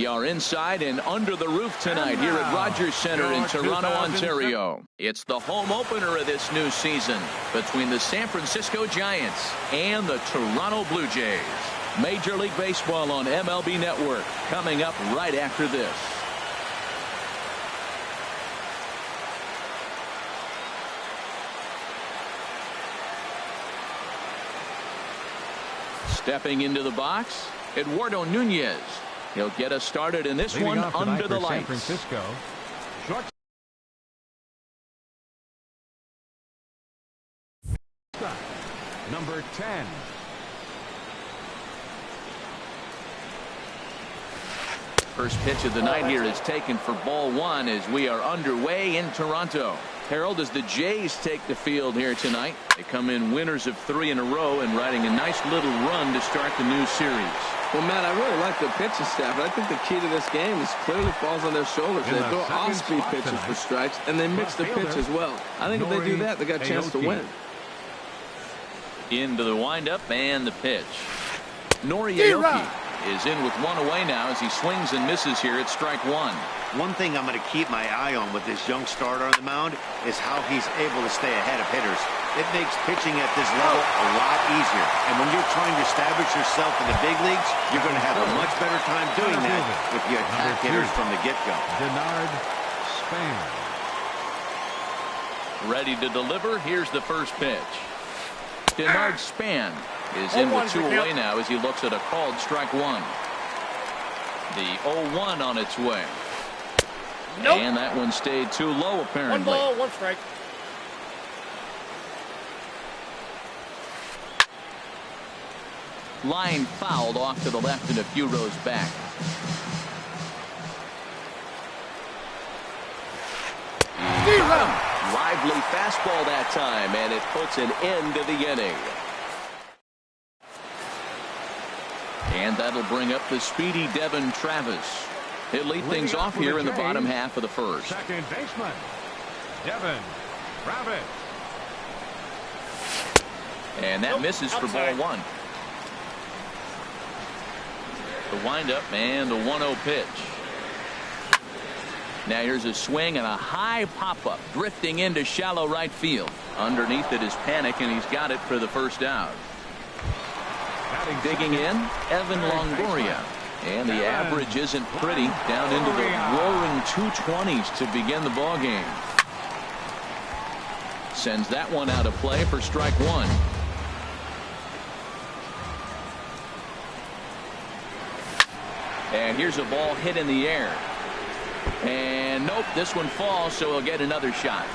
We are inside and under the roof tonight here at Rogers Center in Toronto, Ontario. It's the home opener of this new season between the San Francisco Giants and the Toronto Blue Jays. Major League Baseball on MLB Network coming up right after this. Stepping into the box, Eduardo Nunez. He'll get us started in this one under the lights. San Francisco. Short. Number 10. First pitch of the night here is taken for ball one as we are underway in Toronto. Harold, as the Jays take the field here tonight, they come in winners of 3 in a row and riding a nice little run to start the new series. Well, Matt, I really like the pitching staff, but I think the key to this game is clearly falls on their shoulders. They throw off-speed pitches for strikes, and they mix the pitch as well. I think if they do that, they got a chance to win. Into the windup and the pitch. Noriaoki is in with one away now as he swings and misses here at strike one. One thing I'm going to keep my eye on with this young starter on the mound is how he's able to stay ahead of hitters. It makes pitching at this level a lot easier. And when you're trying to establish yourself in the big leagues, you're going to have a much better time doing that if you attack hitters from the get-go. Denard Span. Ready to deliver. Here's the first pitch. Denard Span is in with 2 away now as he looks at a called strike one. The 0-1 on its way. Nope. And that one stayed too low apparently. 1 ball, 1 strike. Line fouled off to the left and a few rows back. Lively fastball that time, and it puts an end to the inning. And that'll bring up the speedy Devin Travis. He'll lead things off here in the bottom half of the first. Second baseman, Devin Travis. And that misses for ball one. The windup and the 1-0 pitch. Now here's a swing and a high pop-up drifting into shallow right field. Underneath it is Panic, and he's got it for the first out. Digging in, Evan Longoria. And the average isn't pretty, down into the roaring 220s to begin the ball game. Sends that one out of play for strike one. And here's a ball hit in the air. And nope, this one falls, so he'll get another shot.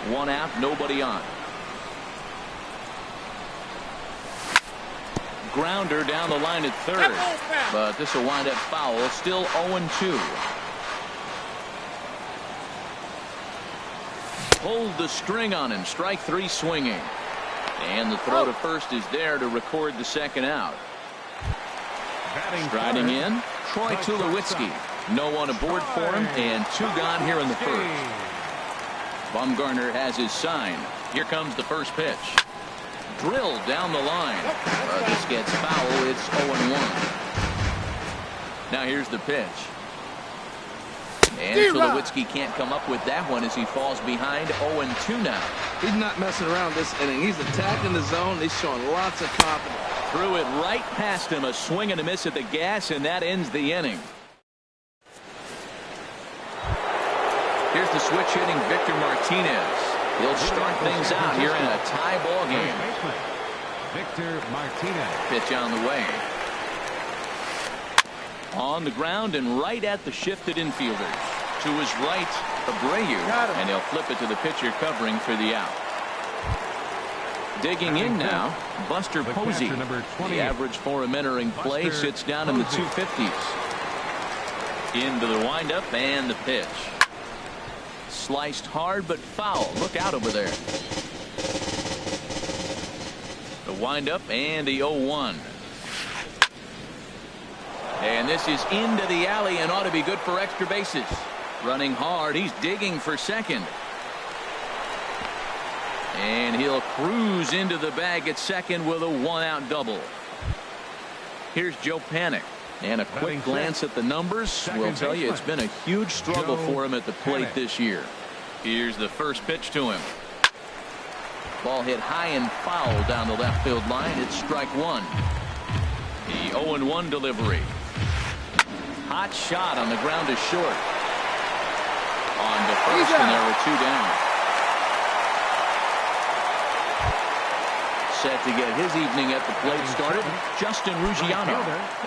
1 out, nobody on. Grounder down the line at third, but this will wind up foul. Still 0-2. Pulled the string on him. Strike 3 swinging. And the throw to first is there to record the second out. Striding in, Troy Tulowitzki. No one aboard for him, and 2 gone here in the first. Bumgarner has his sign. Here comes the first pitch. Drilled down the line. This gets foul. It's 0-1. Now here's the pitch. And Tulowitzki can't come up with that one as he falls behind. 0-2 now. He's not messing around this inning. He's attacking the zone. He's showing lots of confidence. Threw it right past him. A swing and a miss at the gas, and that ends the inning. Here's the switch hitting Victor Martinez. He'll start things out here in a tie ball game. Victor Martinez. Pitch on the way. On the ground and right at the shifted infielders. To his right, Abreu, and he'll flip it to the pitcher covering for the out. Digging in now, Buster Posey. The average for him entering play sits down in the 250s. Into the windup and the pitch. Sliced hard but foul. Look out over there. The windup and the 0-1. And this is into the alley and ought to be good for extra bases. Running hard. He's digging for second. And he'll cruise into the bag at second with a 1-out double. Here's Joe Panic. And a quick glance at the numbers will tell you it's been a huge struggle for him at the plate this year. Here's the first pitch to him. Ball hit high and foul down the left field line. It's strike one. The 0-1 delivery. Hot shot on the ground to short. On to first, and there are two down. Set to get his evening at the plate started, Justin Ruggiano.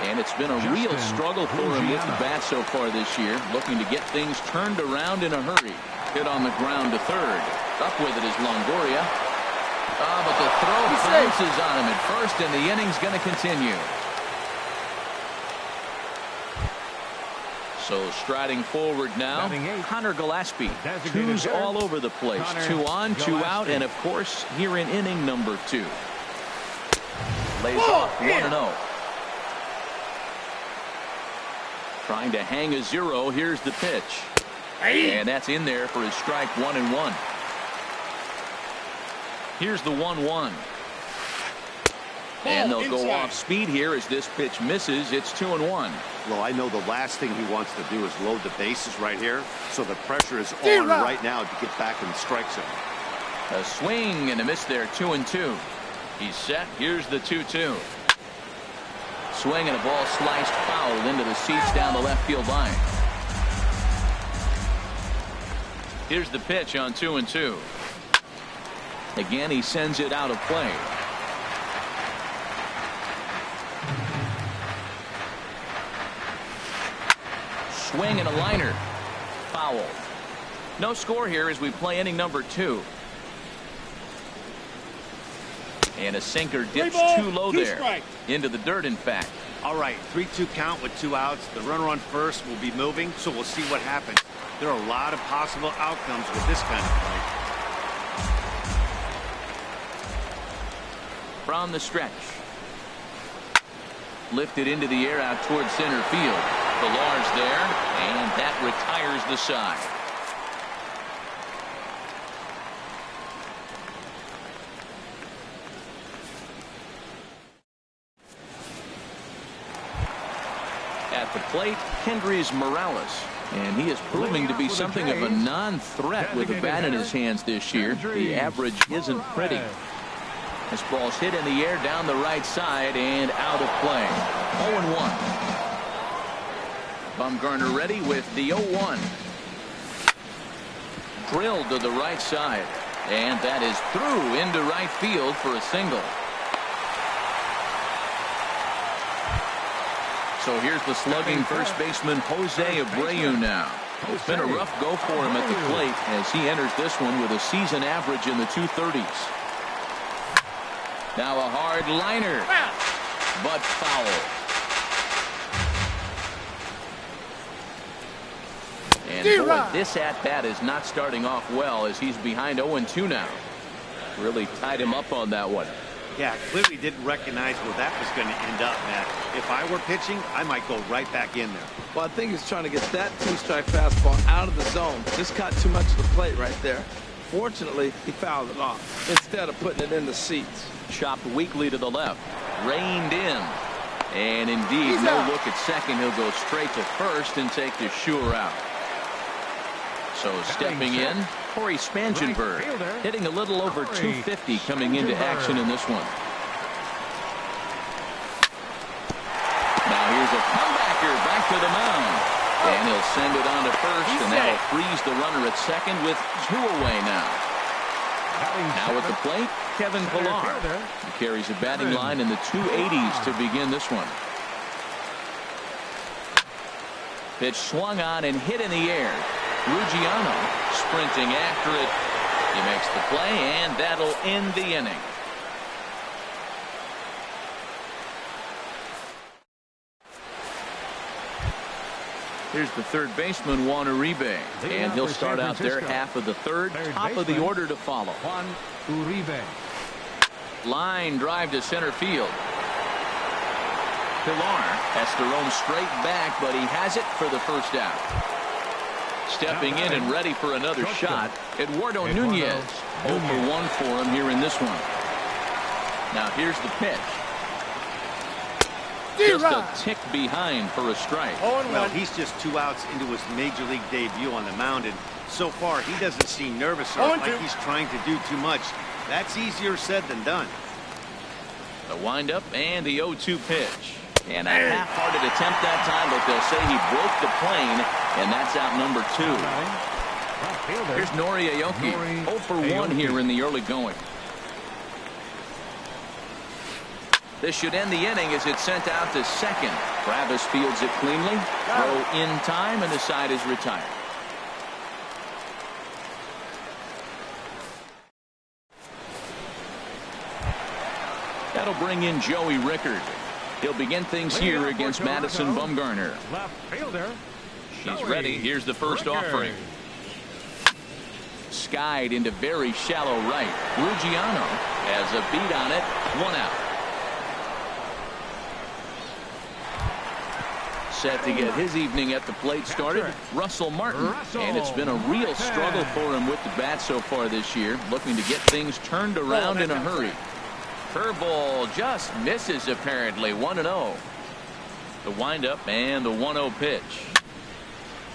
And it's been a real struggle for him with the bat so far this year, looking to get things turned around in a hurry. Hit on the ground to third. Up with it is Longoria. But the throw bounces on him at first, and the inning's going to continue. So striding forward now, Connor Gillespie. Twos all over the place. 2 on, 2 out, and of course here in inning number 2. Lays off 1-0. Trying to hang a 0. Here's the pitch. And that's in there for his strike 1-1. Here's the 1-1. And they'll go off speed here as this pitch misses. It's 2-1. Well, I know the last thing he wants to do is load the bases right here, so the pressure is on right now to get back in the strike zone. A swing and a miss there, 2-2. He's set. Here's the 2-2. Swing and a ball sliced foul into the seats down the left field line. Here's the pitch on 2-2. Again, he sends it out of play. Swing and a liner. Foul. No score here as we play inning number 2. And a sinker dips too low there. Into the dirt, in fact. All right, 3-2 count with 2 outs. The runner on first will be moving, so we'll see what happens. There are a lot of possible outcomes with this kind of play. From the stretch. Lifted into the air out towards center field. Villar's there, and that retires the side. At the plate, Kendrys Morales. And he is proving to be something of a non-threat with a bat in his hands this year. The average isn't pretty. This ball's hit in the air down the right side and out of play. 0-1. Bumgarner ready with the 0-1. Drilled to the right side. And that is through into right field for a single. So here's the slugging first baseman Jose Abreu now. It's been a rough go for him at the plate as he enters this one with a season average in the 230s. Now a hard liner, but foul. And boy, this at-bat is not starting off well as he's behind 0-2 now. Really tied him up on that one. Yeah, clearly didn't recognize where that was going to end up, Matt. If I were pitching, I might go right back in there. Well, I think he's trying to get that 2-strike fastball out of the zone. Just caught too much of the plate right there. Fortunately, he fouled it off instead of putting it in the seats. Chopped weakly to the left. Reined in. And indeed, no look at second. He'll go straight to first and take the sure out. So stepping in, Corey Spangenberg, hitting a little over 250 coming into action in this one. Now here's a comebacker back to the mound. And he'll send it on to first, and that'll freeze the runner at second with 2 away now. Now at the plate, Kevin Pillar. He carries a batting line in the 280s to begin this one. Pitch swung on and hit in the air. Ruggiano sprinting after it. He makes the play, and that'll end the inning. Here's the third baseman, Juan Uribe, and he'll start out their half of the third. Top of the order to follow. Juan Uribe. Line drive to center field. Pillar has to roam straight back, but he has it for the first out. Stepping in and ready for another shot, Eduardo Nunez. 0 for 1 for him here in this one. Now here's the pitch. Just a tick behind for a strike. Well, he's just 2 outs into his major league debut on the mound, and so far he doesn't seem nervous or like he's trying to do too much. That's easier said than done. The windup and the 0-2 pitch. And a half-hearted attempt that time, but they'll say he broke the plane, and that's out number 2. Here's Nori Aoki, 0 for 1 here in the early going. This should end the inning as it's sent out to second. Travis fields it cleanly. Throw in time, and the side is retired. That'll bring in Joey Rickard. He'll begin things here against Madison Bumgarner. Left fielder. He's ready. Here's the first offering. Skied into very shallow right. Ruggiano has a beat on it. 1 out. Set to get his evening at the plate started, Russell Martin. And it's been a real struggle for him with the bat so far this year, looking to get things turned around in a hurry. Curveball just misses apparently. 1-0. The windup and the 1-0 pitch.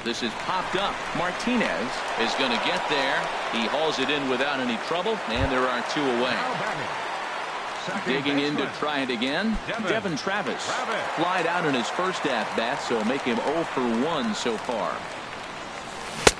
This is popped up. Martinez is going to get there. He hauls it in without any trouble, and there are 2 away. Digging in to try it again. Devin Travis flied out in his first at-bat, so make him 0 for 1 so far.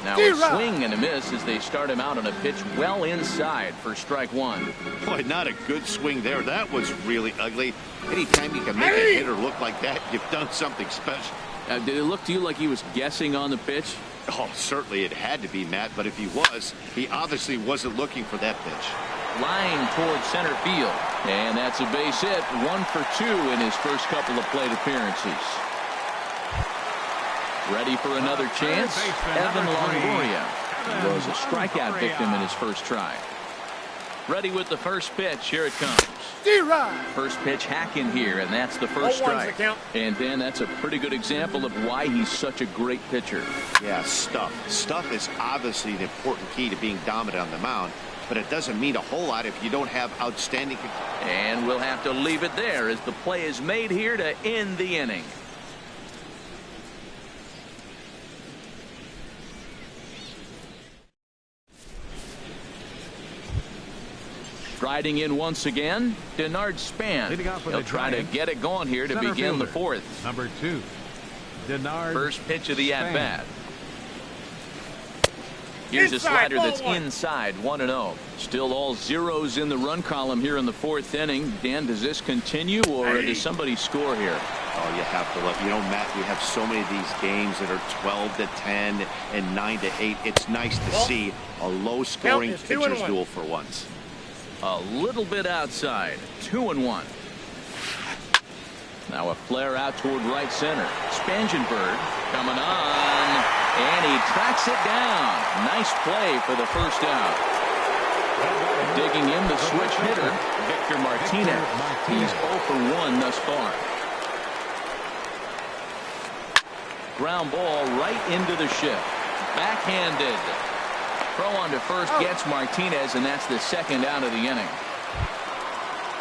Now a swing and a miss as they start him out on a pitch well inside for strike 1. Boy, not a good swing there. That was really ugly. Anytime you can make a hitter look like that, you've done something special. Did it look to you like he was guessing on the pitch? Oh, certainly it had to be, Matt, but if he was, he obviously wasn't looking for that pitch. Line towards center field, and that's a base hit. 1 for 2 in his first couple of plate appearances. Ready for another chance? Evan Longoria was a strikeout victim in his first try. Ready with the first pitch. Here it comes. First pitch hack in here, and that's the first strike. And then that's a pretty good example of why he's such a great pitcher. Yeah, stuff. Stuff is obviously the important key to being dominant on the mound, but it doesn't mean a whole lot if you don't have outstanding control. And we'll have to leave it there as the play is made here to end the inning. Striding in once again, Denard Span. He'll try to get it going here to begin the 4th. Number 2, Denard. First pitch of the at-bat. Here's a slider that's inside. 1-0. Still all zeros in the run column here in the 4th inning. Dan, does this continue, or does somebody score here? Oh, you have to let, you know, Matt, we have so many of these games that are 12-10 and 9-8. It's nice to see a low-scoring pitcher's duel for once. A little bit outside. 2-1. Now a flare out toward right center. Spangenberg coming on, and he tracks it down. Nice play for the first out. Digging in the switch hitter, Victor Martinez. He's 0 for 1 thus far. Ground ball right into the shift. Backhanded. Throw on to first gets Martinez, and that's the second out of the inning.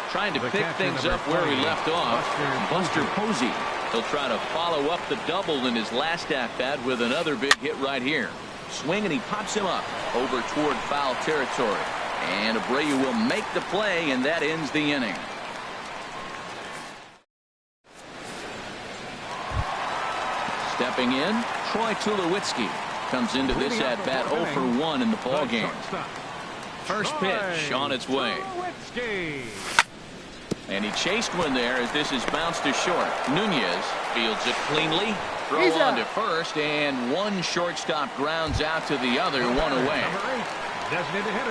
Trying to pick things up where he left off. Buster Posey. He'll try to follow up the double in his last at-bat with another big hit right here. Swing, and he pops him up over toward foul territory. And Abreu will make the play, and that ends the inning. Stepping in, Troy Tulowitzki comes into this at-bat 0 for 1 in the ball game. First pitch on its way. And he chased one there as this is bounced to short. Nunez fields it cleanly. Throw on to first, and one shortstop grounds out to the other, 1 away.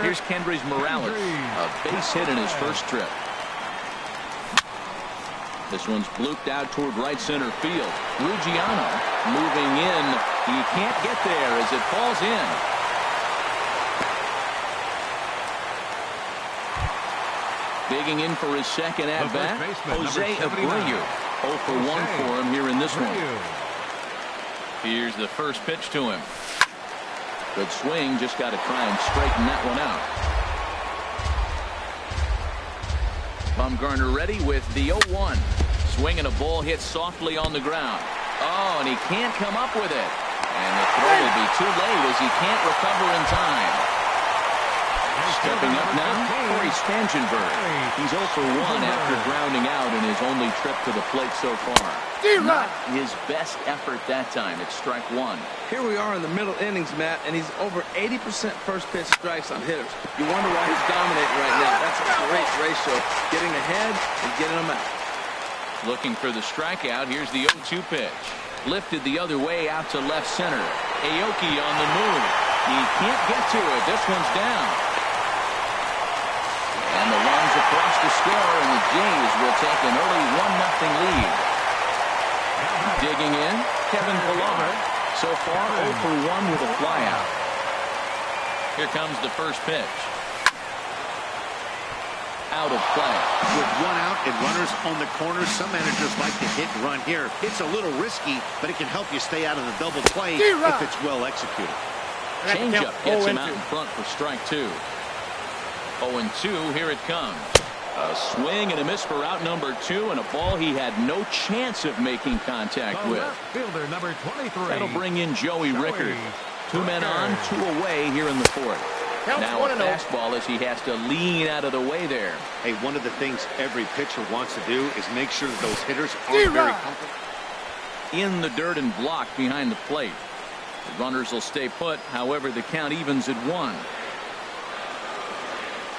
Here's Kendrys Morales, a base hit in his first trip. This one's blooped out toward right center field. Ruggiano moving in. He can't get there as it falls in. Digging in for his second at-bat, Jose Abreu. 0 for 1 for him here in this one. Here's the first pitch to him. Good swing, just got to try and straighten that one out. Bumgarner ready with the 0-1. swing and a ball hit softly on the ground. Oh, and he can't come up with it. And the throw will be too late as he can't recover in time. Stepping up now, Corey Spangenberg. He's 0 for 1 after grounding out in his only trip to the plate so far. Not his best effort that time. It's strike one. Here we are in the middle innings, Matt, and he's over 80% first pitch strikes on hitters. You wonder why he's dominating right now. That's a great ratio. Getting ahead and getting them out. Looking for the strikeout. Here's the 0-2 pitch. Lifted the other way out to left center. Aoki on the move. He can't get to it. This one's down. And the runs across the score, and the Jays will take an early 1-0 lead. Digging in, Kevin Pillar. So far, 0 for 1 with a flyout. Here comes the first pitch. Out of play. With one out and runners on the corner, some managers like to hit and run here. It's a little risky, but it can help you stay out of the double play if it's well executed. Changeup gets him out in front for strike two. 0-2, here it comes. A swing and a miss for out number 2, and a ball he had no chance of making contact with. Fielder number 23. That'll bring in Joey Rickard. 2 men on, 2 away here in the 4th. Now a fastball as he has to lean out of the way there. Hey, one of the things every pitcher wants to do is make sure that those hitters aren't very comfortable. In the dirt and blocked behind the plate. The runners will stay put, however the count evens at 1.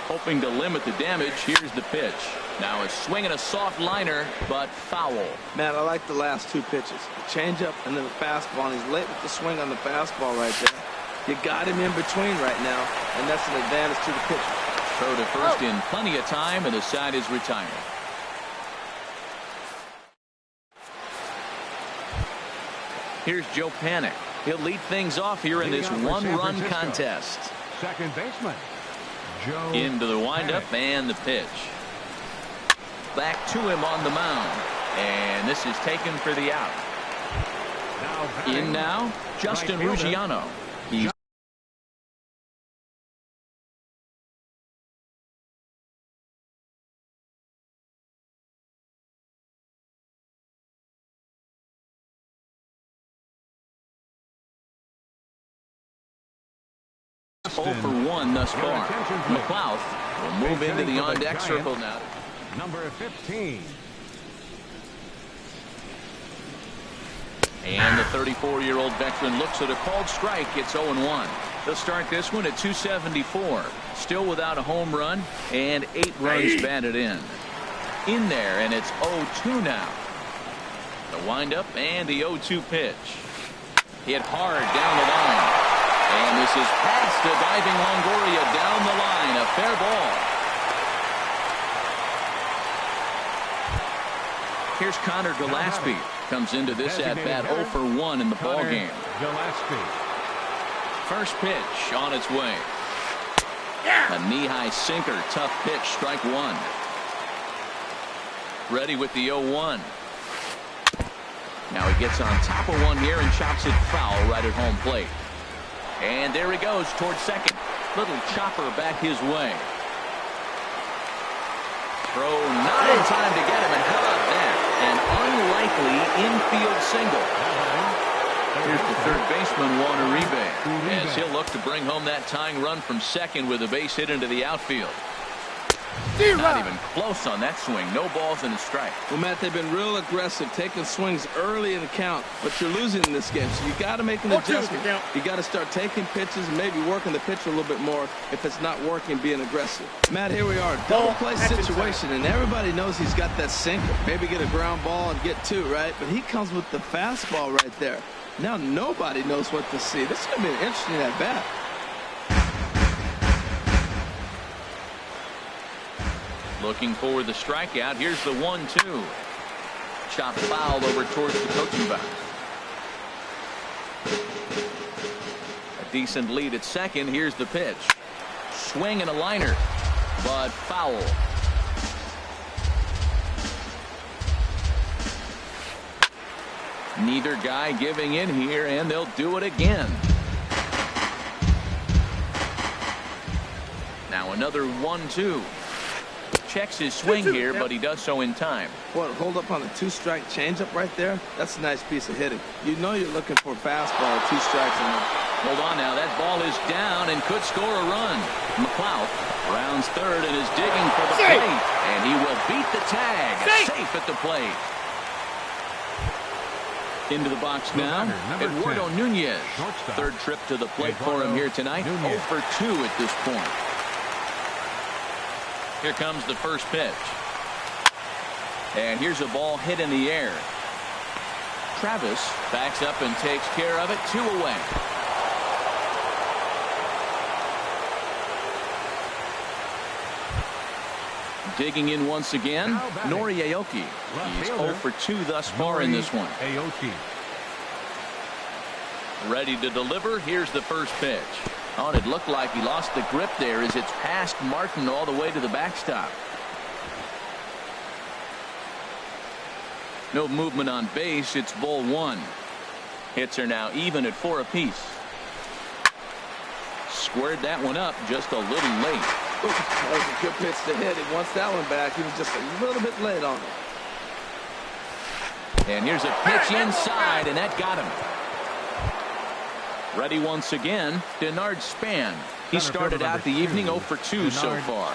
Hoping to limit the damage, here's the pitch. Now a swing and a soft liner, but foul. Matt, I like the last 2 pitches. The changeup and then the fastball, and he's late with the swing on the fastball right there. You got him in between right now, and that's an advantage to the pitcher. Throw to first in plenty of time, and the side is retired. Here's Joe Panik. He'll lead things off here in this 1-run contest. Second baseman, Joe Into the windup and the pitch. Back to him on the mound. And this is taken for the out. In now, Justin Ruggiano. He's for 1 thus far. McLeod will move into the on-deck circle now. Number 15. And the 34-year-old veteran looks at a called strike. It's 0-1. They'll start this one at 274. Still without a home run and 8 runs batted in. In there, and it's 0-2 now. The windup and the 0-2 pitch. Hit hard down the line. And this is past the diving Longoria down the line. A fair ball. Here's Connor Gillespie. Comes into this at-bat 0 for 1 in the ballgame. Gillespie. First pitch on its way. A knee-high sinker. Tough pitch. Strike 1. Ready with the 0-1. Now he gets on top of one here and chops it foul right at home plate. And there he goes towards second. Little chopper back his way. Throw not in time to get him, and how about that? An unlikely infield single. Here's the third baseman, Juan Uribe, as he'll look to bring home that tying run from second with a base hit into the outfield. Not even close on that swing. No balls and a strike. Well, Matt, they've been real aggressive, taking swings early in the count, but you're losing in this game, so you got to make an adjustment. You got to start taking pitches and maybe working the pitcher a little bit more if it's not working, being aggressive. Matt, here we are, double play situation, and everybody knows he's got that sinker. Maybe get a ground ball and get 2, right? But he comes with the fastball right there. Now nobody knows what to see. This is going to be an interesting at bat. Looking for the strikeout. Here's the 1-2. Chop foul over towards the coaching box. A decent lead at second. Here's the pitch. Swing and a liner, but foul. Neither guy giving in here, and they'll do it again. Now another 1-2. checks his swing here, but he does so in time. Boy, hold up on a 2-strike changeup right there. That's a nice piece of hitting. You know you're looking for a fastball, 2 strikes and one. Hold on now. That ball is down and could score a run. McLeod rounds third and is digging for the plate. And he will beat the tag. Safe at the plate. Into the box now, Eduardo Nunez. Third trip to the plate for him here tonight. 0 for 2 at this point. Here comes the first pitch. And here's a ball hit in the air. Travis backs up and takes care of it. 2 away. Digging in once again, Nori Aoki. He's 0 for 2 thus far in this one. Ready to deliver. Here's the first pitch. Oh, and it looked like he lost the grip there as it's past Martin all the way to the backstop. No movement on base. It's ball 1. Hits are now even at 4 apiece. Squared that one up just a little late. Ooh, that was a good pitch to hit. He wants that one back. He was just a little bit late on it. And here's a pitch inside, and that got him. Ready once again, Denard Span. He started out the evening 0 for 2 so far.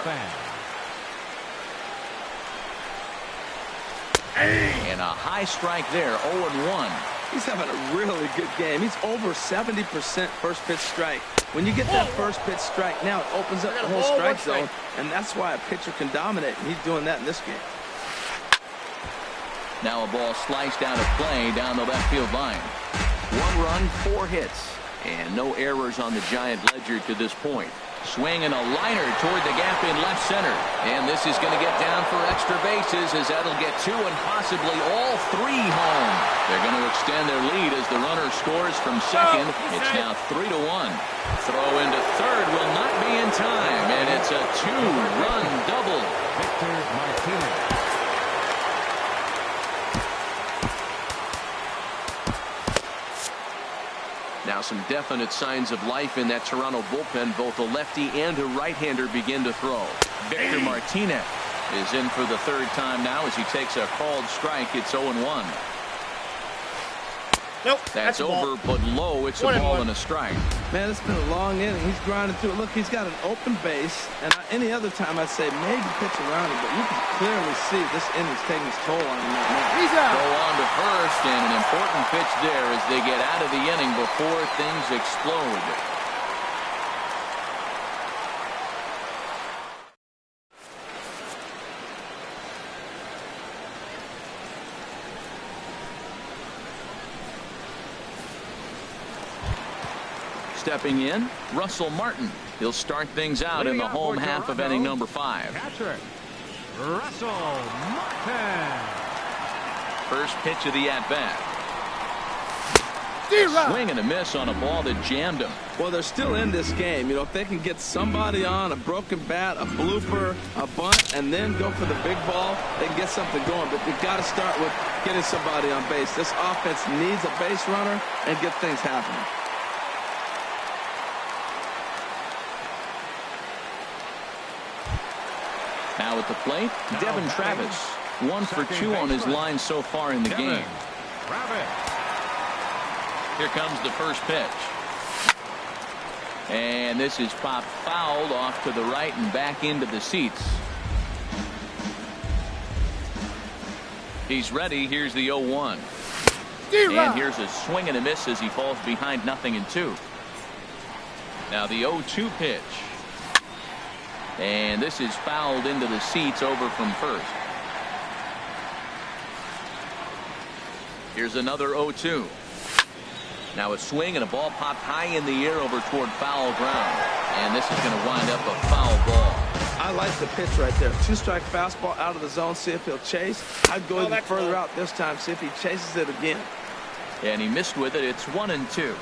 And a high strike there, 0 and 1. He's having a really good game. He's over 70% first pitch strike. When you get that first pitch strike, now it opens up the whole strike zone, and that's why a pitcher can dominate, and he's doing that in this game. Now a ball sliced out of play down the left field line. 1 run, 4 hits, and no errors on the Giant ledger to this point. Swinging a liner toward the gap in left center. And this is going to get down for extra bases as that'll get 2 and possibly all 3 home. They're going to extend their lead as the runner scores from second. It's now 3-1. Throw into third will not be in time, and it's a 2-run double. Victor Martinez. Now some definite signs of life in that Toronto bullpen. Both a lefty and a right-hander begin to throw. Victor Martinez is in for the 3rd time now as he takes a called strike. It's 0-1. Nope, that's over, but low. It's a ball and a strike. Man, it's been a long inning. He's grinding through it. Look, he's got an open base, and any other time I'd say maybe pitch around him, but you can clearly see this inning's taking its toll on him right now. He's out. Go on to first, and an important pitch there as they get out of the inning before things explode. Stepping in, Russell Martin. He'll start things out in the home half of inning number 5. Catcher, Russell Martin. First pitch of the at-bat. Swing and a miss on a ball that jammed him. Well, they're still in this game. You know, if they can get somebody on, a broken bat, a blooper, a bunt, and then go for the big ball, they can get something going. But you've got to start with getting somebody on base. This offense needs a base runner and get things happening. Now at the plate, Devin Travis. 1 for 2 on his line so far in the game. Here comes the first pitch. And this is popped fouled off to the right and back into the seats. He's ready. Here's the 0-1. And here's a swing and a miss as he falls behind 0-2. Now the 0-2 pitch. And this is fouled into the seats over from first. Here's another 0-2. Now a swing and a ball popped high in the air over toward foul ground. And this is going to wind up a foul ball. I like the pitch right there. 2-strike fastball out of the zone. See if he'll chase. I'd go even further out this time. See if he chases it again. And he missed with it. It's 1-2.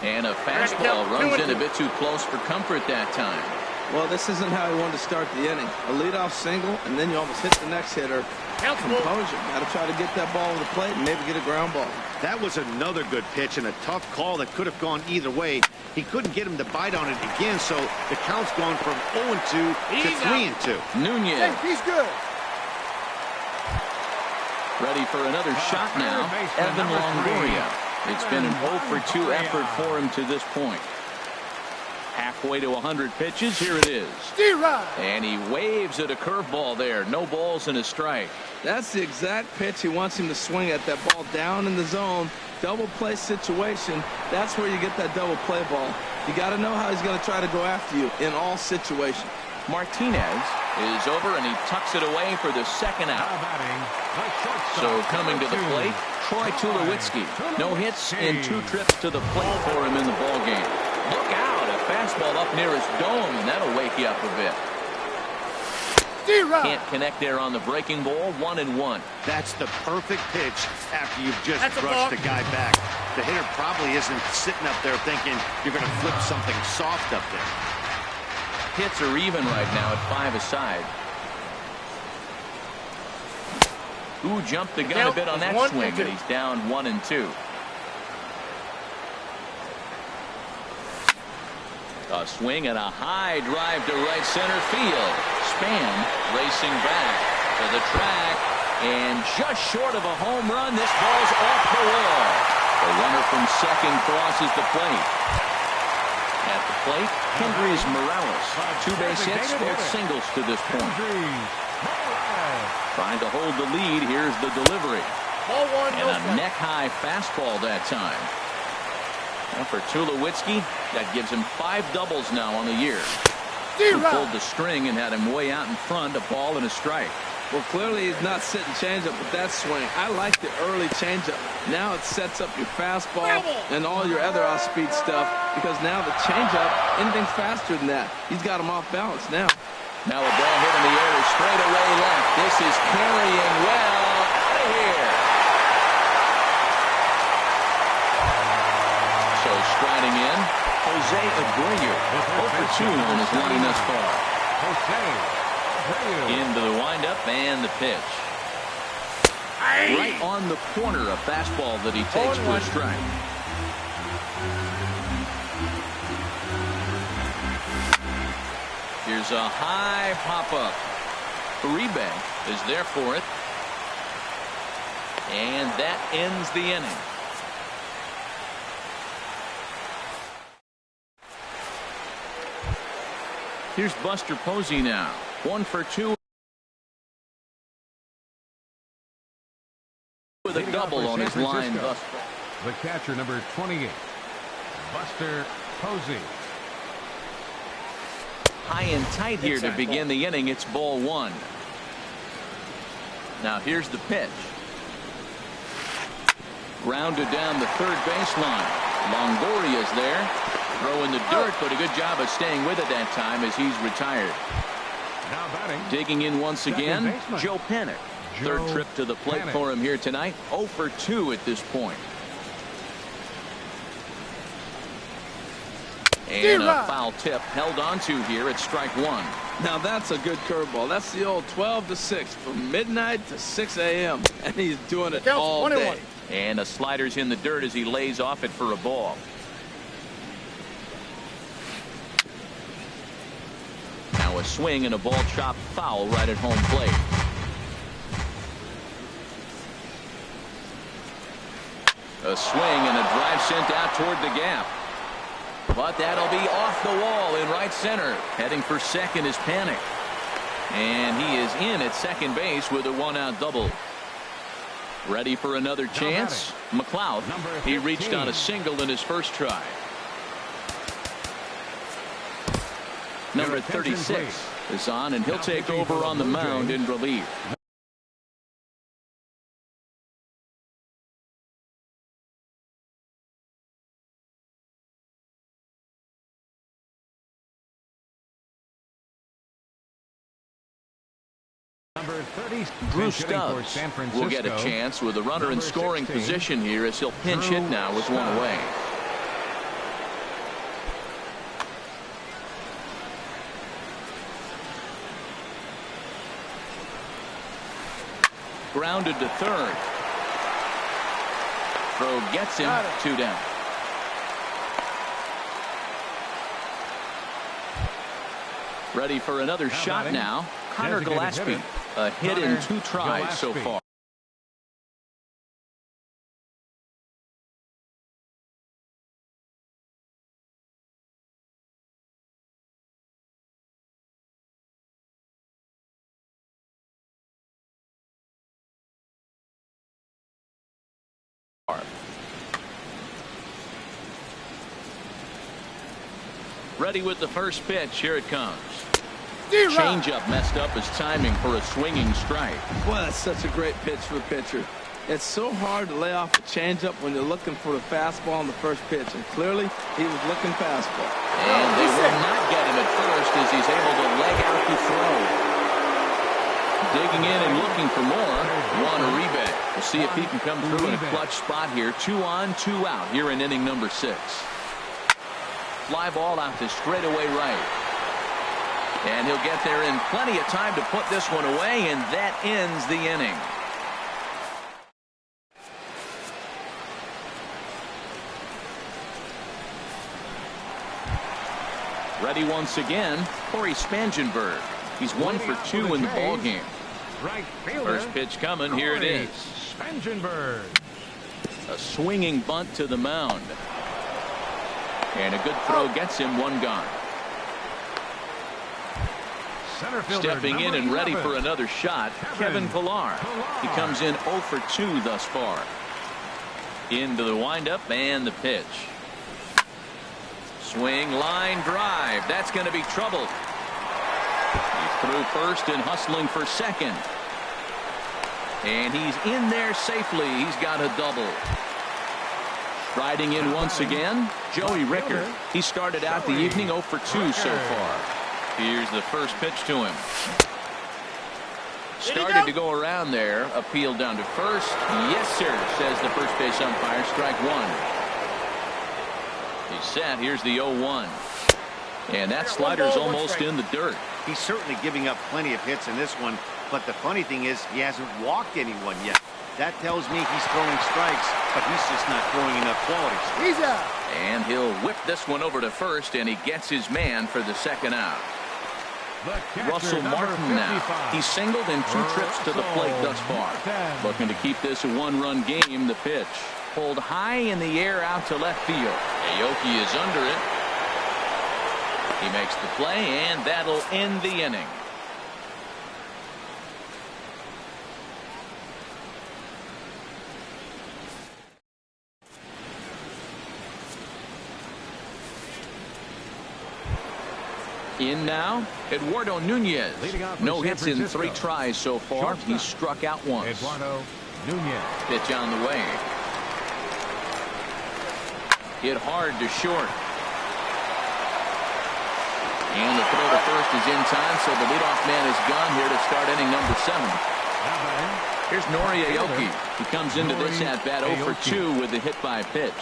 And a fastball runs in a bit too close for comfort that time. Well, this isn't how he wanted to start the inning. A leadoff single, and then you almost hit the next hitter. Composure. Got to try to get that ball to the plate and maybe get a ground ball. That was another good pitch and a tough call that could have gone either way. He couldn't get him to bite on it again, so the count's gone from 0-2 to 3-2. Nunez. Hey, he's good. Ready for another shot now. Evan Longoria. It's been an 0 for 2 effort for him to this point. Halfway to 100 pitches. Here it is. And he waves at a curveball there. No balls and a strike. That's the exact pitch he wants him to swing at. That ball down in the zone. Double play situation. That's where you get that double play ball. You got to know how he's going to try to go after you in all situations. Martinez is over and he tucks it away for the second out. So coming to the plate, Troy Tulowitzki. No hits in 2 trips to the plate for him in the ballgame. Look out, a fastball up near his dome, and that'll wake you up a bit. Can't connect there on the breaking ball. 1-1. That's the perfect pitch after you've just brushed the guy back. The hitter probably isn't sitting up there thinking you're going to flip something soft up there. Hits are even right now at 5 aside. Ooh, jumped the gun a bit on that swing, and he's down 1-2. A swing and a high drive to right center field. Span racing back to the track, and just short of a home run, this ball's off the wall. The runner from second crosses the plate. At the plate, Kendrys Morales. 2 base hits, both singles to this point. Trying to hold the lead. Here's the delivery. And a neck-high fastball that time. And for Tulowitzki, that gives him 5 doubles now on the year. He pulled the string and had him way out in front, a ball and a strike. Well, clearly he's not sitting changeup with that swing. I like the early changeup. Now it sets up your fastball and all your other off-speed stuff, because now the changeup, anything faster than that, he's got him off balance now. Now a ball hit in the air is straight away left. This is carrying well out of here. So striding in, Jose Abreu. 0 for 2 on his line thus far. Into the windup and the pitch. Right on the corner, a fastball that he takes for a strike. Here's a high pop-up. Uribe is there for it. And that ends the inning. Here's Buster Posey now. 1 for 2 with a double on his line thus far. The catcher, number 28, Buster Posey. High and tight here to begin the inning. It's ball 1. Now here's the pitch. Grounded down the third baseline. Longoria's there. Throwing the dirt, but a good job of staying with it that time as he's retired. Now batting. Digging in once again, Joe Panik. Third trip to the plate for him here tonight. 0 for 2 at this point. And a foul tip held onto here at strike 1. Now that's a good curveball. That's the old 12 to 6 from midnight to 6 a.m. and he's doing it all day. And a slider's in the dirt as he lays off it for a ball. Now a swing and a ball chopped foul right at home plate. A swing and a drive sent out toward the gap. But that'll be off the wall in right center. Heading for second is Panik. And he is in at second base with a 1-out double. Ready for another chance? McLeod. He reached on a single in his first try. Number 36 is on, and he'll take over on the mound in relief. Number 30, Drew Stubbs will get a chance with a runner in scoring position here as he'll pinch hit now with 1 away. Grounded to third. Throw gets him. 2 down. Ready for another shot now. Connor Gillespie. A hit in 2 tries so far. Ready with the first pitch. Here it comes. Changeup messed up his timing for a swinging strike. Well, that's such a great pitch for the pitcher. It's so hard to lay off a changeup when you're looking for the fastball on the first pitch, and clearly he was looking fastball. And they will not get him at first as he's able to leg out the throw. Digging in and looking for more. Juan Uribe. We'll see if he can come through in a clutch spot here. 2 on, 2 out here in inning number 6. Fly ball out to straightaway right. And he'll get there in plenty of time to put this one away, and that ends the inning. Ready once again, Corey Spangenberg. He's 1 for 2 in the ball game. First pitch coming. Here it is. Spangenberg. A swinging bunt to the mound. And a good throw gets him. 1 gone. Stepping in and ready for another shot, Kevin Pillar. He comes in 0 for 2 thus far. Into the windup and the pitch. Swing, line drive. That's going to be trouble. He's through first and hustling for second. And he's in there safely. He's got a double. Riding in once again, Joey Rickard. He started out the evening 0 for 2 so far. Here's the first pitch to him. Started to go around there. Appealed down to first. Yes, sir, says the first base umpire. Strike 1. He's set. Here's the 0-1. And that slider's almost in the dirt. He's certainly giving up plenty of hits in this one, but the funny thing is he hasn't walked anyone yet. That tells me he's throwing strikes, but he's just not throwing enough qualities. He's out. And he'll whip this one over to first, and he gets his man for the second out. Russell Martin now. He's singled in 2 trips to the plate thus far. Looking to keep this a 1-run game. The pitch pulled high in the air out to left field. Aoki is under it. He makes the play, and that'll end the inning. In now, Eduardo Nunez. No hits in 3 tries so far. He's struck out once. Eduardo Nunez. Pitch on the way. Hit hard to short. And the throw to first is in time, so the leadoff man is gone here to start inning number 7. Here's Nori Aoki. He comes into this at-bat 0 for 2 with the hit by pitch.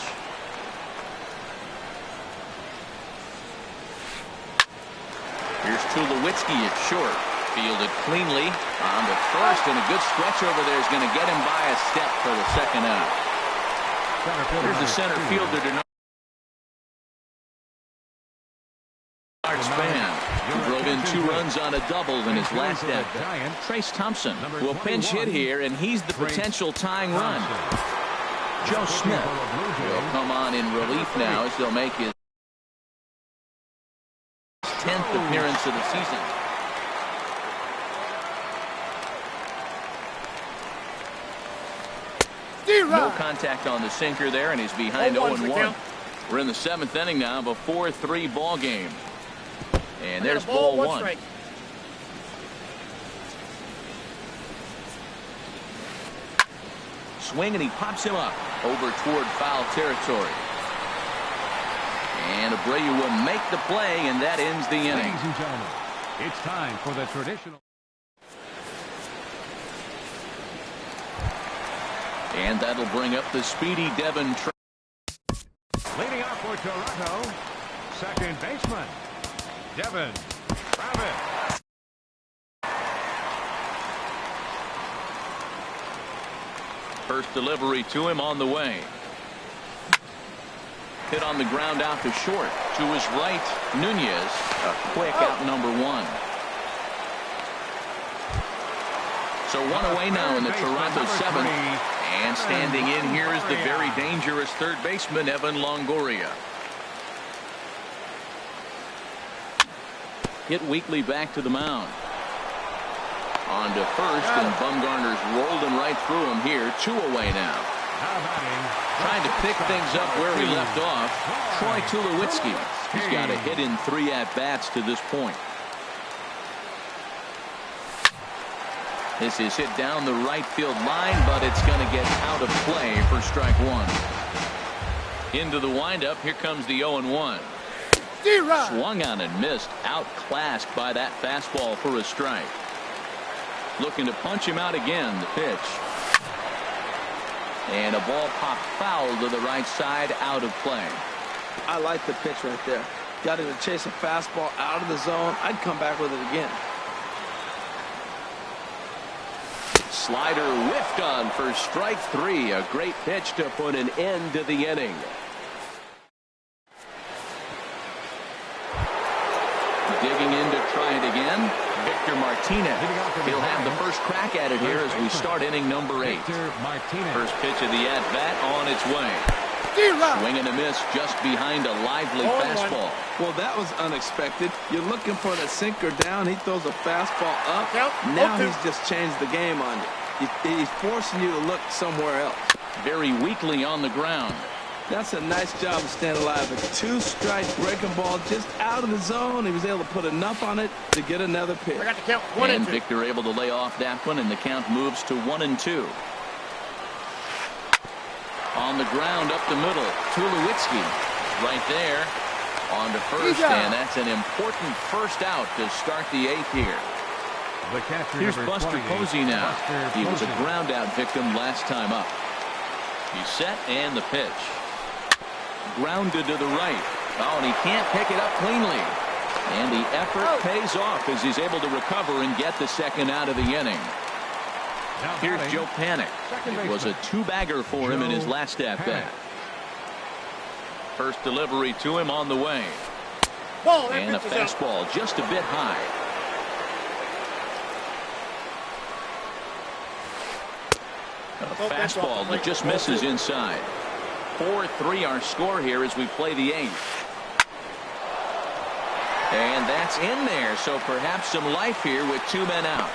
Here's Tulowitzki at short. Fielded cleanly on the first, and a good stretch over there is going to get him by a step for the second out. Here's the center fielder to span. He drove in 2 runs on a double in his last at-bat. Trace Thompson will pinch hit here, and he's the potential tying run. Joe Smith will come on in relief now as they'll make his 10th appearance of the season. No contact on the sinker there, and he's behind 0-1. We're in the 7th inning now of a 4-3 ball game. And there's ball 1. Swing, and he pops him up over toward foul territory. And Abreu will make the play, and that ends the inning. Ladies and gentlemen, it's time for the traditional. And that'll bring up the speedy Devin. Leading off for Toronto, second baseman, Devin Travis. First delivery to him on the way. Hit on the ground out to short. To his right, Nunez. A quick out number one. So one away now in the Toronto seventh. And standing in here is the very dangerous third baseman, Evan Longoria. Hit weakly back to the mound. On to first, and Bumgarner's rolled him right through him here. 2 away now. Trying to pick things up where we left off, Troy Tulowitzki. He's got a hit in 3 at-bats to this point. This is hit down the right field line, but it's going to get out of play for strike one. Into the windup, here comes the 0-1. Swung on and missed, outclassed by that fastball for a strike. Looking to punch him out again, the pitch. And a ball popped foul to the right side, out of play. I like the pitch right there. Got him to chase a fastball out of the zone. I'd come back with it again. Slider whiffed on for strike 3. A great pitch to put an end to the inning. Digging in to try it again, Victor Martinez. He'll have the first crack at it here as we start inning number 8. First pitch of the at-bat on its way. Swing and a miss just behind a lively fastball. Well, that was unexpected. You're looking for the sinker down. He throws a fastball up. Now he's just changed the game on you. He's forcing you to look somewhere else. Very weakly on the ground. That's a nice job of staying alive. A 2-strike breaking ball just out of the zone. He was able to put enough on it to get another pitch. I got the count. 1 and 2. Victor able to lay off that one, and the count moves to 1-2. On the ground up the middle, Tulowitzki right there on to first, and that's an important first out to start the 8th here. Here's Buster Posey now. He was a ground out victim last time up. He's set, and the pitch. Grounded to the right. Oh, and he can't pick it up cleanly. And the effort pays off as he's able to recover and get the second out of the inning. Here's Joe Panik. It was a 2-bagger for him in his last at-bat. First delivery to him on the way. And a fastball just a bit high. A fastball that just misses inside. 4-3 our score here as we play the 8th. And that's in there, so perhaps some life here with 2 men out.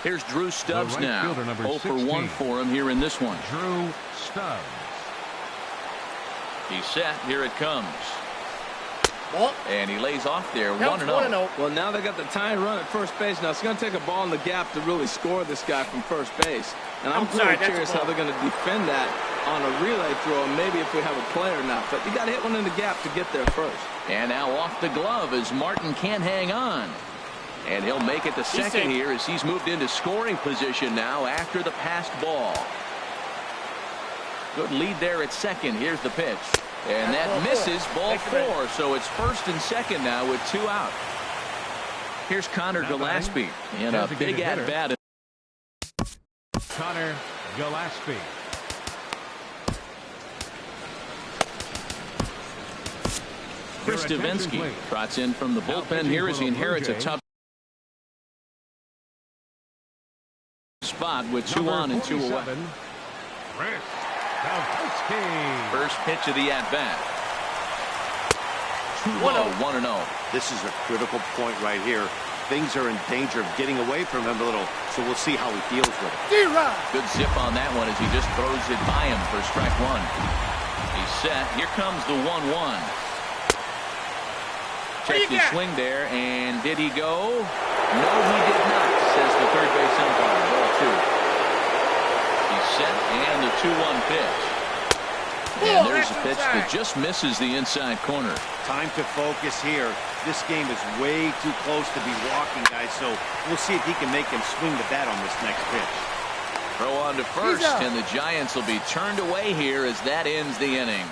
Here's Drew Stubbs now. 0 for 1 for him here in this one. Drew Stubbs. He's set. Here it comes. And he lays off there. 1-0. Well, now they got the tying run at first base. Now it's going to take a ball in the gap to really score this guy from first base. And I'm really curious how they're going to defend that on a relay throw, and maybe if we have a play or not. But you got to hit one in the gap to get there first. And now off the glove as Martin can't hang on. And he'll make it the second here as he's moved into scoring position now after the passed ball. Good lead there at second. Here's the pitch. And that misses, ball 4. So it's first and second now with 2 out. Here's Connor Gillespie in a big at-bat. Connor Gillespie. Chris Davinsky trots in from the bullpen here as he inherits a tough spot with 2 on and 2 away. First pitch of the at-bat. 2-0, 1-0. This is a critical point right here. Things are in danger of getting away from him a little, so we'll see how he deals with it. Good zip on that one as he just throws it by him for strike 1. He's set. Here comes the 1-1. Checked his swing there, and did he go? No, he did not, says the third base umpire. Ball 2. He's set, and the 2-1 pitch. And there's a pitch that just misses the inside corner. Time to focus here. This game is way too close to be walking, guys, so we'll see if he can make him swing the bat on this next pitch. Throw on to first, and the Giants will be turned away here as that ends the inning.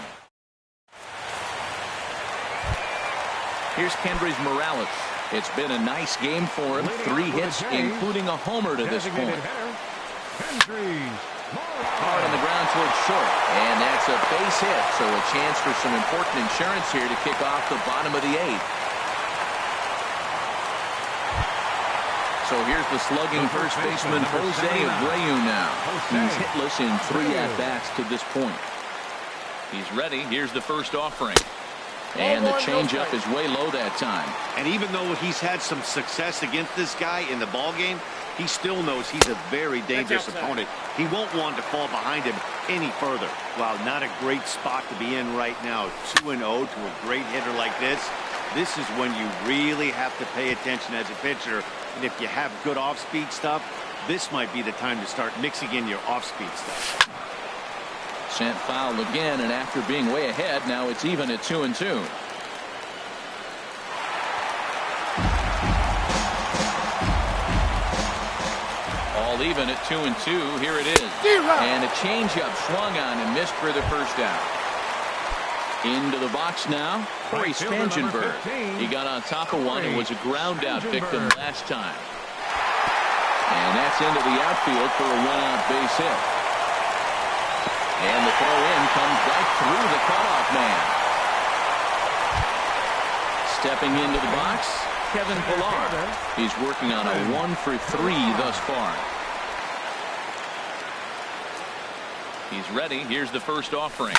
Here's Kendrys Morales. It's been a nice game for him. 3 hits, including a homer to this point. Hard on the ground towards short. And that's a base hit. So a chance for some important insurance here to kick off the bottom of the 8th. So here's the slugging first baseman Jose Abreu now. He's hitless in 3 at-bats to this point. He's ready. Here's the first offering. And the changeup is way low that time. And even though he's had some success against this guy in the ballgame, he still knows he's a very dangerous opponent. He won't want to fall behind him any further. Wow, not a great spot to be in right now. 2-0 to a great hitter like this. This is when you really have to pay attention as a pitcher. And if you have good off-speed stuff, this might be the time to start mixing in your off-speed stuff. Sent foul again, and after being way ahead, now it's even at 2-2. All even at 2-2. Here it is. And a changeup swung on and missed for the first out. Into the box now, Corey Spangenberg. He got on top of one and was a ground out victim last time. And that's into the outfield for a 1-out base hit. And the throw in comes right through the cutoff man. Stepping into the box, Kevin Pillar. He's working on a 1-for-3 thus far. He's ready. Here's the first offering.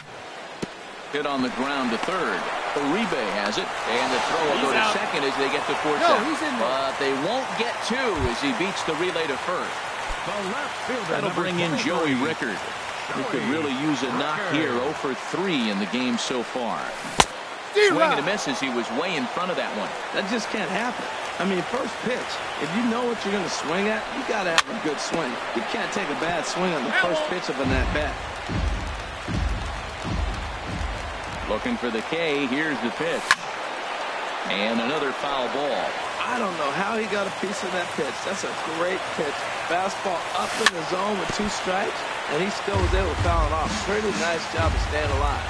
Hit on the ground to third. Uribe has it, and the throw will go to second as they get the fourth out. But they won't get 2 as he beats the relay to first. That'll bring in Joey Rickard. He could really use a knock here. 0-for-3 in the game so far. Swing and a miss as he was way in front of that one. That just can't happen. I mean, first pitch, if you know what you're going to swing at, you got to have a good swing. You can't take a bad swing on the first pitch of an at-bat. Looking for the K. Here's the pitch. And another foul ball. I don't know how he got a piece of that pitch. That's a great pitch. Fastball up in the zone with 2 strikes, and he still was able to foul it off. Pretty nice job of staying alive.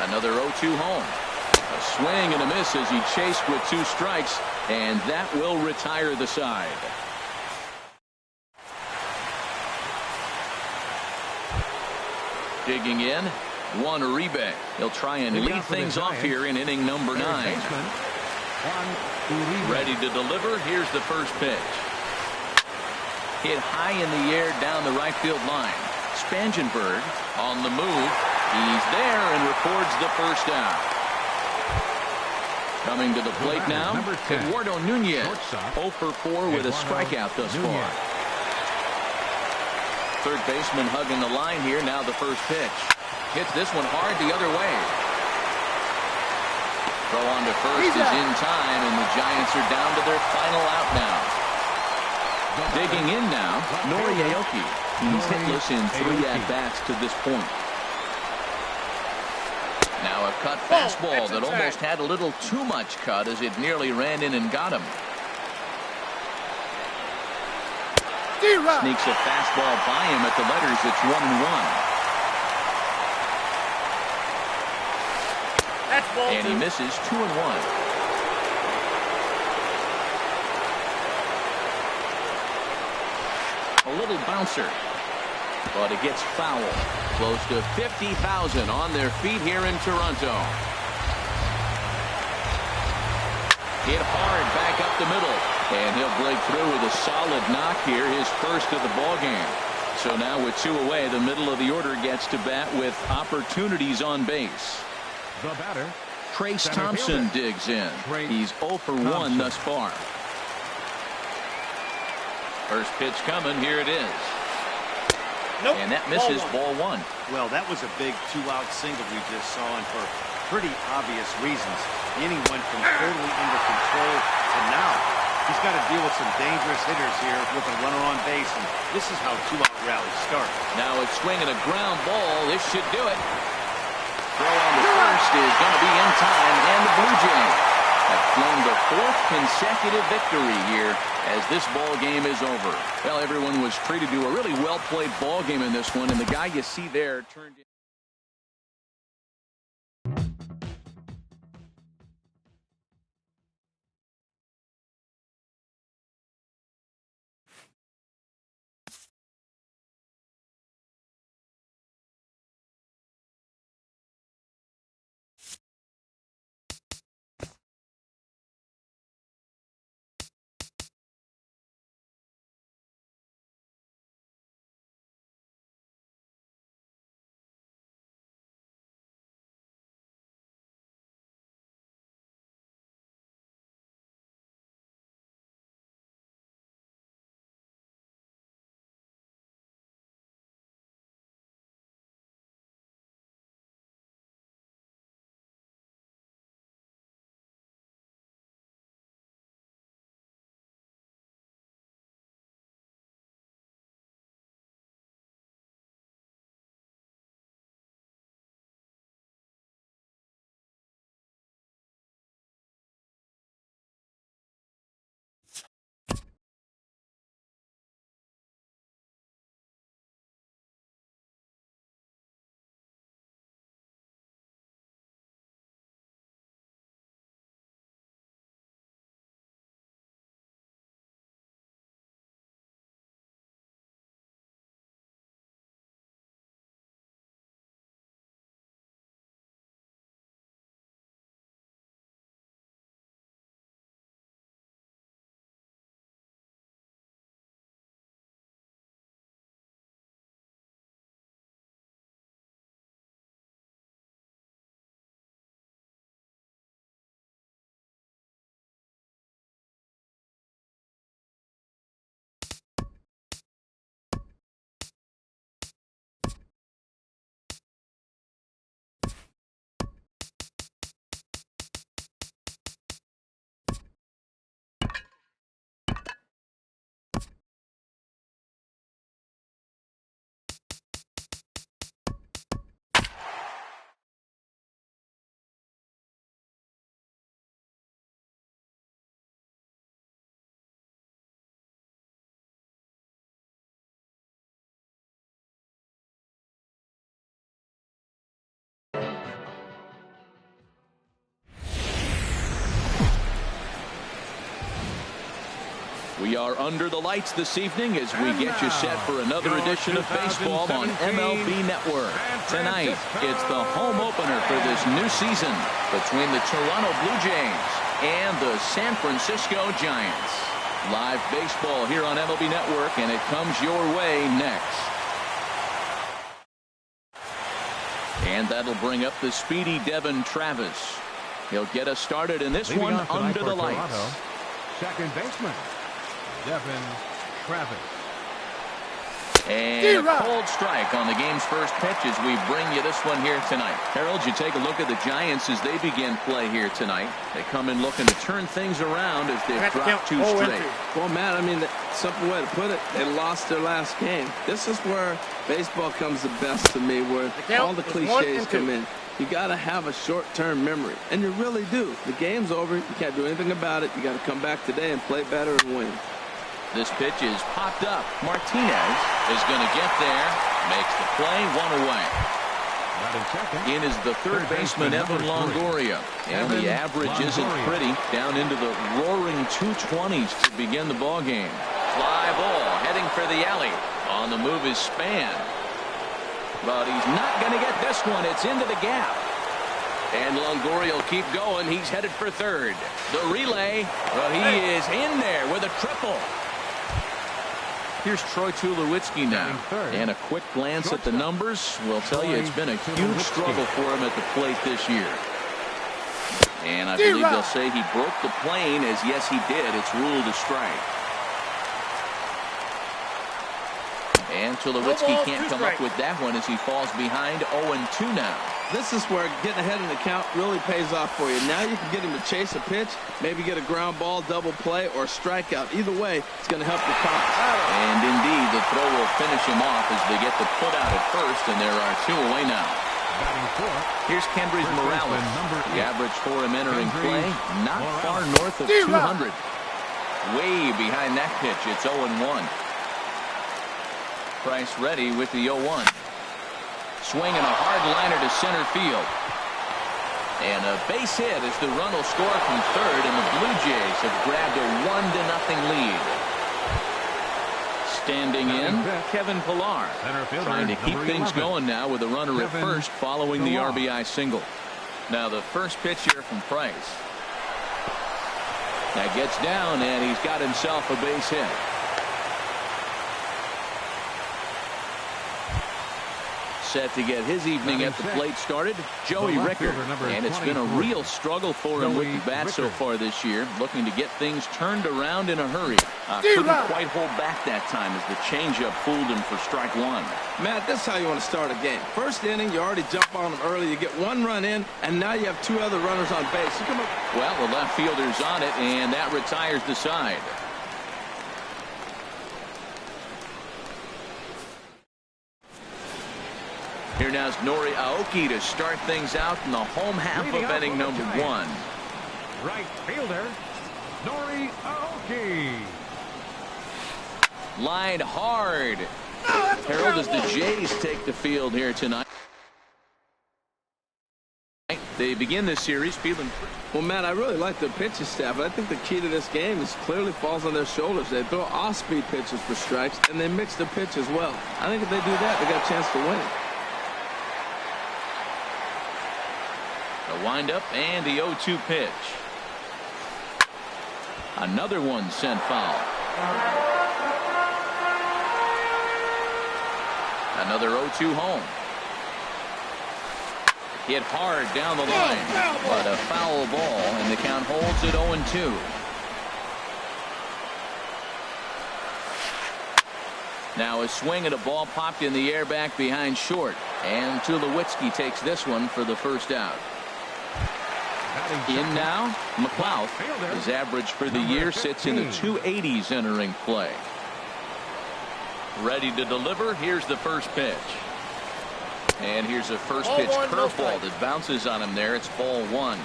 Another 0-2 home. A swing and a miss as he chased with 2 strikes, and that will retire the side. Digging in, Juan Uribe. He'll try and lead things off here in inning number 9. Ready to deliver. Here's the first pitch. Hit high in the air down the right field line. Spangenberg on the move. He's there and records the first out. Coming to the plate now, Eduardo Nunez. 0-for-4 with a strikeout thus far. Third baseman hugging the line here. Now the first pitch. Hits this one hard the other way. Throw on to first is in time, and the Giants are down to their final out now. Digging in now, Nori Aoki. He's hitless in 3 at-bats to this point. Now a cut fastball that almost had a little too much cut as it nearly ran in and got him. Sneaks a fastball by him at the letters. It's 1-1. And he misses 2-1. A little bouncer, but it gets foul. Close to 50,000 on their feet here in Toronto. Hit hard back up the middle, and he'll break through with a solid knock here, his first of the ball game. So now with 2 away, the middle of the order gets to bat with opportunities on base. The batter, Trace Thompson digs in. He's 0-for-1 thus far. First pitch coming. Here it is. And that misses ball 1. Well, that was a big 2-out single we just saw, and for pretty obvious reasons. The inning went from totally under control to now he's got to deal with some dangerous hitters here with a runner on base, and this is how 2-out rallies start. Now it's swinging a ground ball. This should do it. Throw on the first is going to be in time, and the Blue Jays have flown the 4th consecutive victory here as this ball game is over. Well, everyone was treated to a really well-played ball game in this one, and the guy you see there turned in. We are under the lights this evening as we get you set for another edition of baseball on MLB Network. Tonight, it's the home opener for this new season between the Toronto Blue Jays and the San Francisco Giants. Live baseball here on MLB Network, and it comes your way next. And that'll bring up the speedy Devin Travis. He'll get us started in this one under the lights. Toronto, second baseman, Devin Travis. And a cold strike on the game's first pitch as we bring you this one here tonight. Harold, you take a look at the Giants as they begin play here tonight. They come in looking to turn things around as they've dropped 2 straight. Well, Matt, I mean, the simple way to put it, they lost their last game. This is where baseball comes the best to me, where all the cliches come in. You got to have a short-term memory, and you really do. The game's over. You can't do anything about it. You got to come back today and play better and win. This pitch is popped up. Martinez is going to get there. Makes the play, 1 away. In is the third baseman, Evan Longoria. And the average isn't pretty. Down into the roaring 220s to begin the ball game. Fly ball heading for the alley. On the move is Span. But he's not going to get this one. It's into the gap. And Longoria will keep going. He's headed for third. The relay. Well, he is in there with a triple. Here's Troy Tulowitzki now. And a quick glance at the numbers will tell you it's been a huge struggle for him at the plate this year. And I believe they'll say he broke the plane, as yes he did. It's ruled a strike. And Tulowitzki can't come up with that one as he falls behind 0-2 now. This is where getting ahead in the count really pays off for you. Now you can get him to chase a pitch, maybe get a ground ball, double play, or a strikeout. Either way, it's going to help your cause. And indeed, the throw will finish him off as they get the put out at first, and there are 2 away now. Here's Kendrys Morales. The average for him entering play, not far north of 200. Way behind that pitch, it's 0-1. Price ready with the 0-1. Swinging a hard liner to center field. And a base hit as the run will score from third, and the Blue Jays have grabbed a 1-0 lead. Standing in, Kevin Pillar, trying to keep things going now with a runner at first following the RBI single. Now the first pitch here from Price. That gets down, and he's got himself a base hit. Set to get his evening at the plate started, Joey Rickard. And it's been a real struggle for him with the bat so far this year, looking to get things turned around in a hurry. Couldn't quite hold back that time as the changeup fooled him for strike 1. Matt, this is how you want to start a game. First inning, you already jump on them early. You get 1 run in, and now you have 2 other runners on base. You come up. Well, the left fielder's on it, and that retires the side. Here now is Nori Aoki to start things out in the home half of inning number 1. Right fielder, Nori Aoki. Line hard. Harold, as the Jays take the field here tonight. They begin this series feeling. Well, Matt, I really like their pitching staff. I think the key to this game is clearly falls on their shoulders. They throw off-speed pitches for strikes, and they mix the pitch as well. I think if they do that, they got a chance to win. The windup and the 0-2 pitch. Another one sent foul. Another 0-2 home. Hit hard down the line, but a foul ball, and the count holds at 0-2. Now a swing and a ball popped in the air back behind short, and Tulowitzki takes this one for the first out. In now, McLeod. His average for the year sits in the 280s entering play. Ready to deliver. Here's the first pitch. And here's a first pitch curveball that bounces on him there. It's ball 1.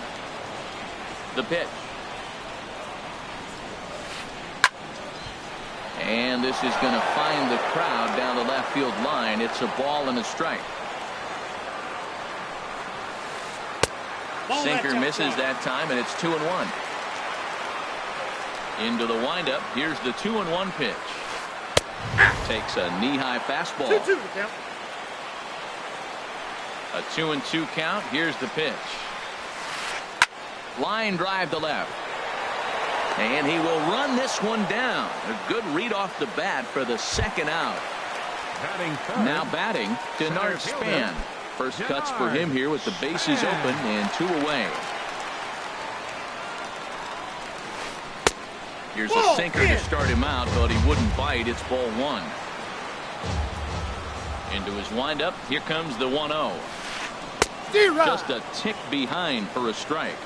The pitch. And this is going to find the crowd down the left field line. It's a ball and a strike. Sinker misses that time, and it's 2-1. Into the windup. Here's the 2-1 pitch. Takes a knee-high fastball. 2-2 count. A 2-2 count. Here's the pitch. Line drive to left. And he will run this one down. A good read off the bat for the second out. Batting third. Now batting, Denard Span. First cuts for him here with the bases open and 2 away. Here's a sinker to start him out, but he wouldn't bite. It's ball 1. Into his windup. Here comes the 1-0. Just a tick behind for a strike.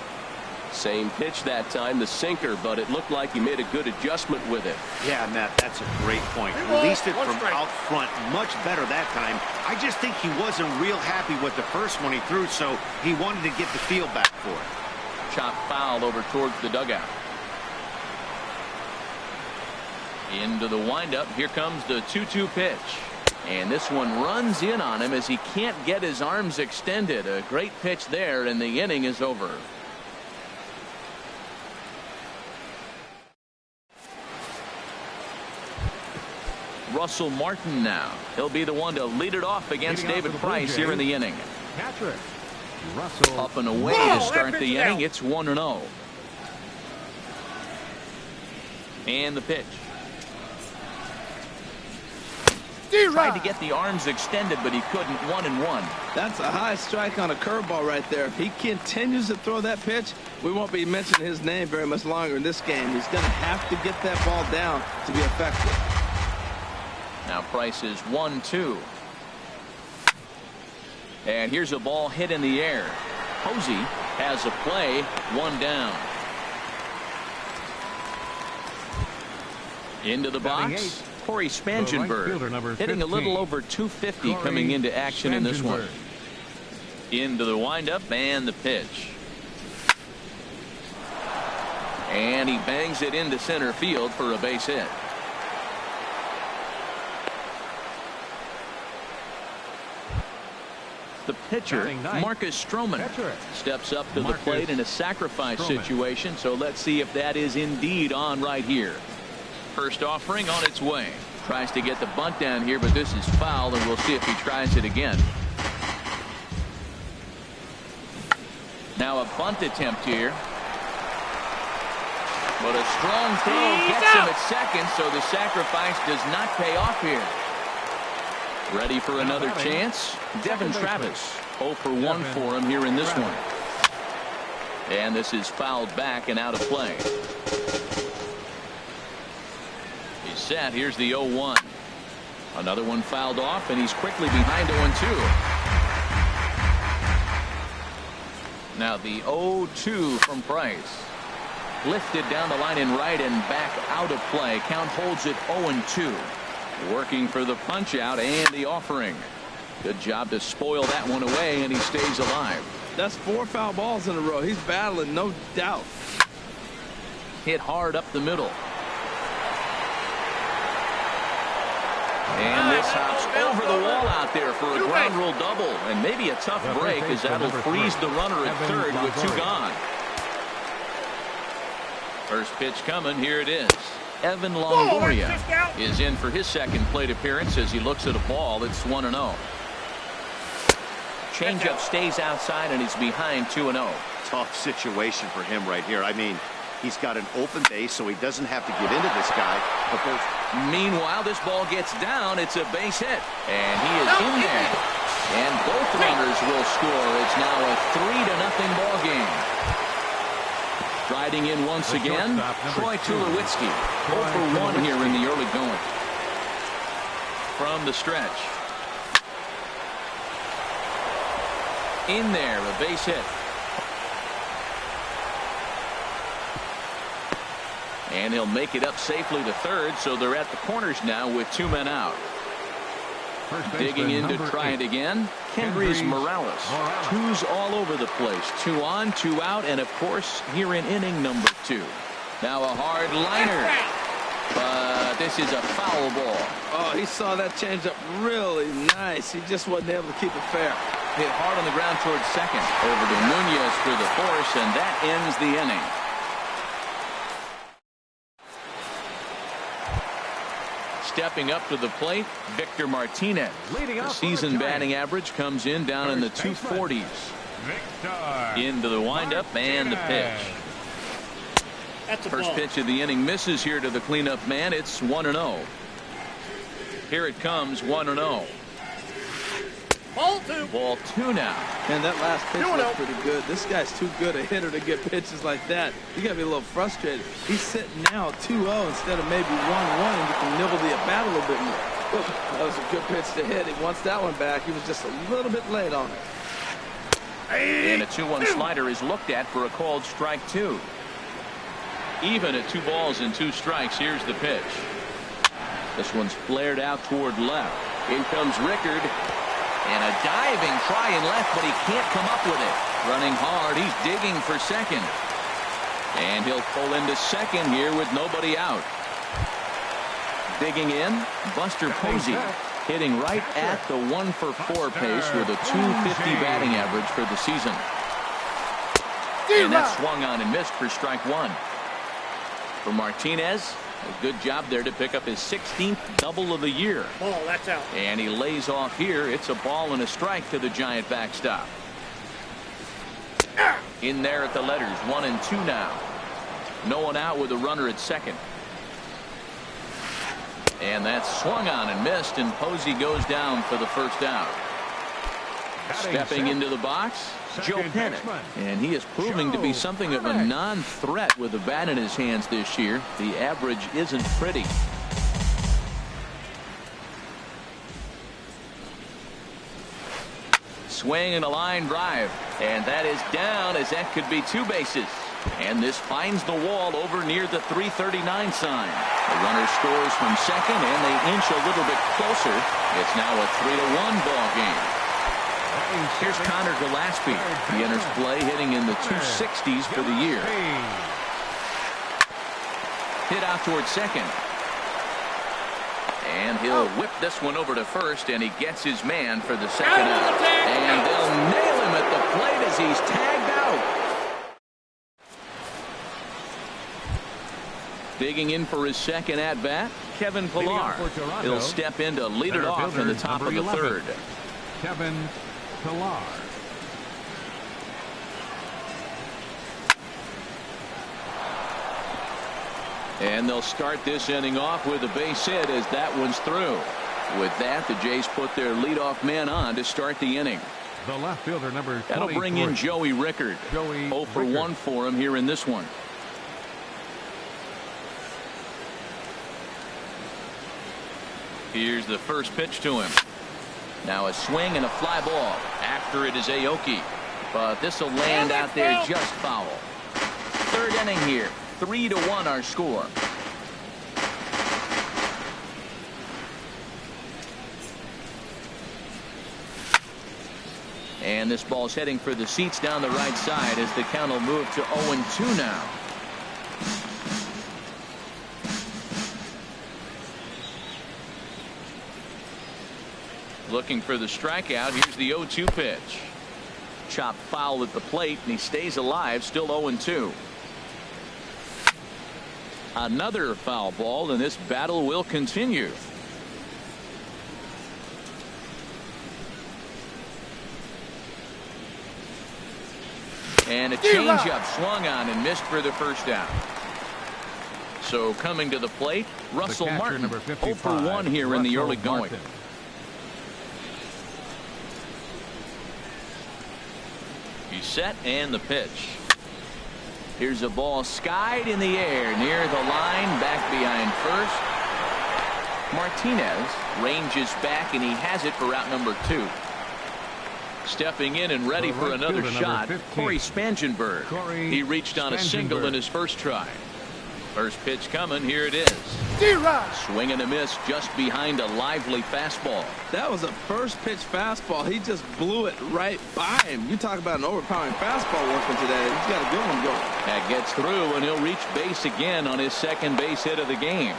Same pitch that time, the sinker, but it looked like he made a good adjustment with it. Yeah, Matt, that's a great point. Released it from out front much better that time. I just think he wasn't real happy with the first one he threw, so he wanted to get the feel back for it. Chop foul over towards the dugout. Into the windup. Here comes the 2-2 pitch. And this one runs in on him as he can't get his arms extended. A great pitch there, and the inning is over. Russell Martin now. He'll be the one to lead it off against David Price here in the inning. Catcher, Russell. Up and away to start the inning. It's 1-0. And the pitch. Tried to get the arms extended, but he couldn't. 1-1. That's a high strike on a curveball right there. If he continues to throw that pitch, we won't be mentioning his name very much longer in this game. He's going to have to get that ball down to be effective. Now Price is 1-2. And here's a ball hit in the air. Posey has a play. 1 down. Into the box. Corey Spangenberg hitting a little over 250 coming into action in this one. Into the windup and the pitch. And he bangs it into center field for a base hit. The pitcher, Marcus Stroman, steps up to the plate in a sacrifice situation. So let's see if that is indeed on right here. First offering on its way. Tries to get the bunt down here, but this is foul, and we'll see if he tries it again. Now a bunt attempt here. But a strong throw gets him at second, so the sacrifice does not pay off here. Ready for another chance? Devin Travis. 0 for 1 for him here in this one. And this is fouled back and out of play. He's set. Here's the 0-1. Another one fouled off, and he's quickly behind 0-2. Now the 0-2 from Price. Lifted down the line in right and back out of play. Count holds it 0-2. Working for the punch out and the offering. Good job to spoil that one away, and he stays alive. That's 4 foul balls in a row. He's battling, no doubt. Hit hard up the middle. And this hops over the wall out there for a ground rule double. And maybe a tough break, as that'll freeze the runner at third with 2 gone. First pitch coming. Here it is. Evan Longoria is in for his second plate appearance as he looks at a ball. It's 1-0. Changeup stays outside, and he's behind 2-0. Tough situation for him right here. I mean, he's got an open base, so he doesn't have to get into this guy. But meanwhile, this ball gets down. It's a base hit, and he is in there. And both runners will score. It's now a 3-0 ball game. Riding in once again, Troy Tulowitzki. 0 for 1 here in the early going. From the stretch. In there, a base hit. And he'll make it up safely to third, so they're at the corners now with 2 men out. Digging in to try it again, Kendrys Morales. 2's all over the place. 2 on, 2 out, and of course here in inning number 2. Now a hard liner, but this is a foul ball. Oh, he saw that changeup really nice. He just wasn't able to keep it fair. Hit hard on the ground towards second. Over to Nunez for the force, and that ends the inning. stepping up to the plate, Victor Martinez. The season batting average comes in down in the 240s. Into the windup and the pitch. First pitch of the inning misses here to the cleanup man. It's 1-0. Here it comes, 1-0. Ball two now. And that last pitch was pretty good. This guy's too good a hitter to get pitches like that. You got to be a little frustrated. He's sitting now 2-0 instead of maybe 1-1, and you can nibble the at-bat a little bit more. That was a good pitch to hit. He wants that one back. He was just a little bit late on it. And a 2-1 slider is looked at for a called strike two. Even at 2 balls and 2 strikes. Here's the pitch. This one's flared out toward left. In comes Rickard. And a diving try in left, but he can't come up with it. Running hard, he's digging for second. And he'll pull into second here with nobody out. Digging in, Buster Posey, hitting right at the 1-for-4 pace with a 250 batting average for the season. And that swung on and missed for strike one. For Martinez, a good job there to pick up his 16th double of the year. Ball, that's out. And he lays off here. It's a ball and a strike to the Giant backstop. In there at the letters, 1-2 now. No one out with a runner at second. And that's swung on and missed, and Posey goes down for the first out. Stepping into the box, Joe Pennick. And he is proving to be something of a non-threat with the bat in his hands this year. The average isn't pretty. Swing and a line drive. And that is down, as that could be 2 bases. And this finds the wall over near the 339 sign. The runner scores from second, and they inch a little bit closer. It's now a 3-1 ball game. Here's Connor Gillespie. He enters play hitting in the 260s for the year. Hit out towards second. And he'll whip this one over to first, and he gets his man for the second out. And they'll nail him at the plate as he's tagged out. Digging in for his second at-bat, Kevin Pillar. He'll step in to lead it off in the top of the third. Kevin Pillar. And they'll start this inning off with a base hit as that one's through. With that, the Jays put their leadoff man on to start the inning. The left fielder, number 23. That'll bring in Joey Rickard. 0 for 1 for him here in this one. Here's the first pitch to him. Now a swing and a fly ball. After it is Aoki. But this will land out there just foul. Third inning here. 3-1 our score. And this ball's heading for the seats down the right side as the count will move to 0-2 now. Looking for the strikeout. Here's the 0-2 pitch. Chopped foul at the plate, and he stays alive, still 0-2. Another foul ball, and this battle will continue. And a changeup swung on and missed for the first out. So coming to the plate, Russell Martin, 0 for 1 here in the early going. He's set, and the pitch. Here's a ball skied in the air near the line, back behind first. Martinez ranges back, and he has it for out number 2. Stepping in and ready for another shot, Corey Spangenberg. He reached on a single in his first try. First pitch coming, here it is. Swing and a miss just behind a lively fastball. That was a first pitch fastball. He just blew it right by him. You talk about an overpowering fastball working today. He's got a good one going. That gets through, and he'll reach base again on his second base hit of the game.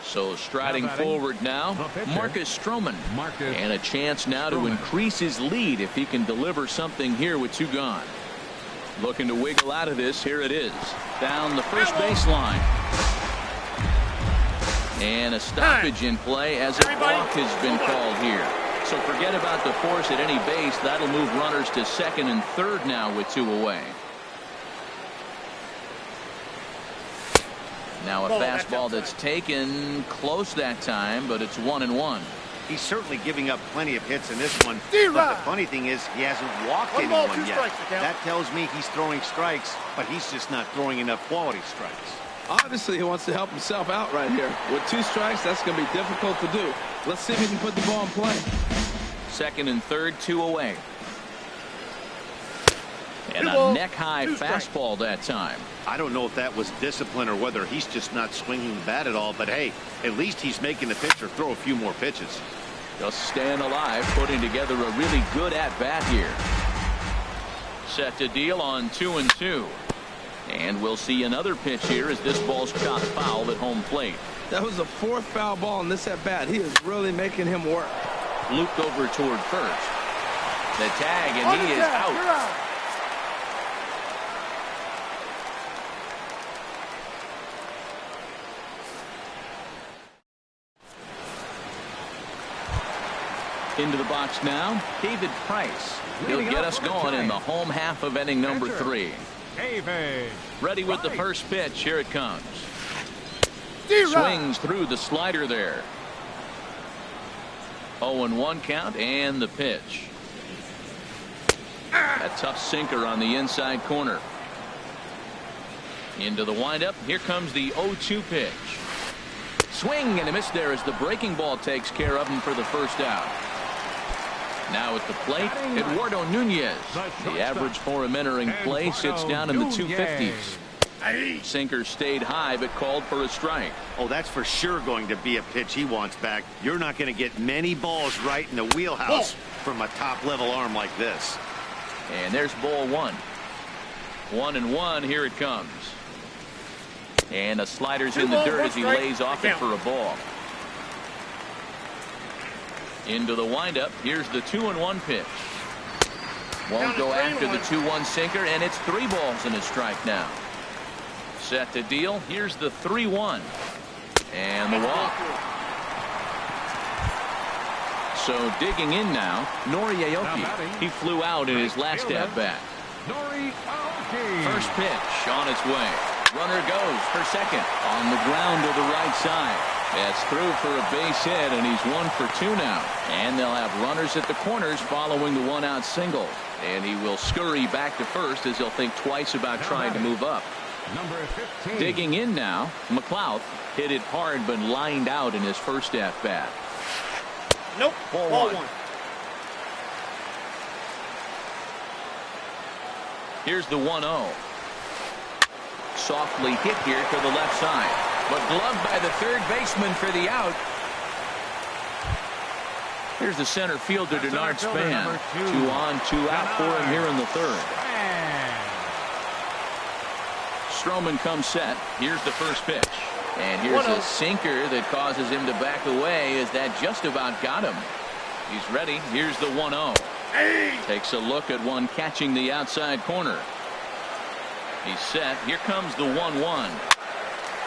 So striding forward now, Marcus Stroman. And a chance now to increase his lead if he can deliver something here with 2 gone. Looking to wiggle out of this. Here it is. Down the first baseline. And a stoppage in play as a walk has been called here. So forget about the force at any base. That'll move runners to second and third now with 2 away. Now a fastball that's taken close that time, but it's 1-1. He's certainly giving up plenty of hits in this one. But the funny thing is, he hasn't walked anyone yet. That tells me he's throwing strikes, but he's just not throwing enough quality strikes. Obviously, he wants to help himself out right here. With 2 strikes, that's going to be difficult to do. Let's see if he can put the ball in play. Second and third, 2 away. And a neck-high fastball that time. I don't know if that was discipline or whether he's just not swinging the bat at all, but hey, at least he's making the pitcher throw a few more pitches. Just staying alive, putting together a really good at-bat here. Set to deal on 2-2. And we'll see another pitch here as this ball's chopped foul at home plate. That was the 4th foul ball in this at-bat. He is really making him work. Looped over toward first. The tag, and he is out. Into the box now, David Price. He'll get us going in the home half of inning number 3. Ready with the first pitch. Here it comes. Swings through the slider there. 0-1 count and the pitch. A tough sinker on the inside corner. Into the windup. Here comes the 0-2 pitch. Swing and a miss there as the breaking ball takes care of him for the first out. Now at the plate, Eduardo Nunez. The average for him entering play sits down in the 250s. Sinker stayed high but called for a strike. Oh, that's for sure going to be a pitch he wants back. You're not going to get many balls right in the wheelhouse from a top-level arm like this. And there's ball 1. 1-1. Here it comes. And the slider's in the dirt as he lays off it for a ball. Into the windup. Here's the 2-1 pitch. Won't go after the 2-1 sinker, and it's 3 balls and a strike now. Set to deal. Here's the 3-1. And the walk. So digging in now, Nori Aoki. He flew out in his last at-bat. First pitch on its way. Runner goes for second on the ground to the right side. That's through for a base hit, and he's 1 for 2 now. And they'll have runners at the corners following the 1-out single. And he will scurry back to first as he'll think twice about trying to move up. Digging in now, McLeod hit it hard but lined out in his first at-bat. Nope. Ball 1. Here's the 1-0. Softly hit here to the left side. But gloved by the third baseman for the out. Here's the center fielder, Denard Span. 2 on, 2 out for him here in the 3rd. Stroman comes set. Here's the first pitch. And here's a sinker that causes him to back away as that just about got him. He's ready. Here's the 1-0. Takes a look at one catching the outside corner. He's set. Here comes the 1-1.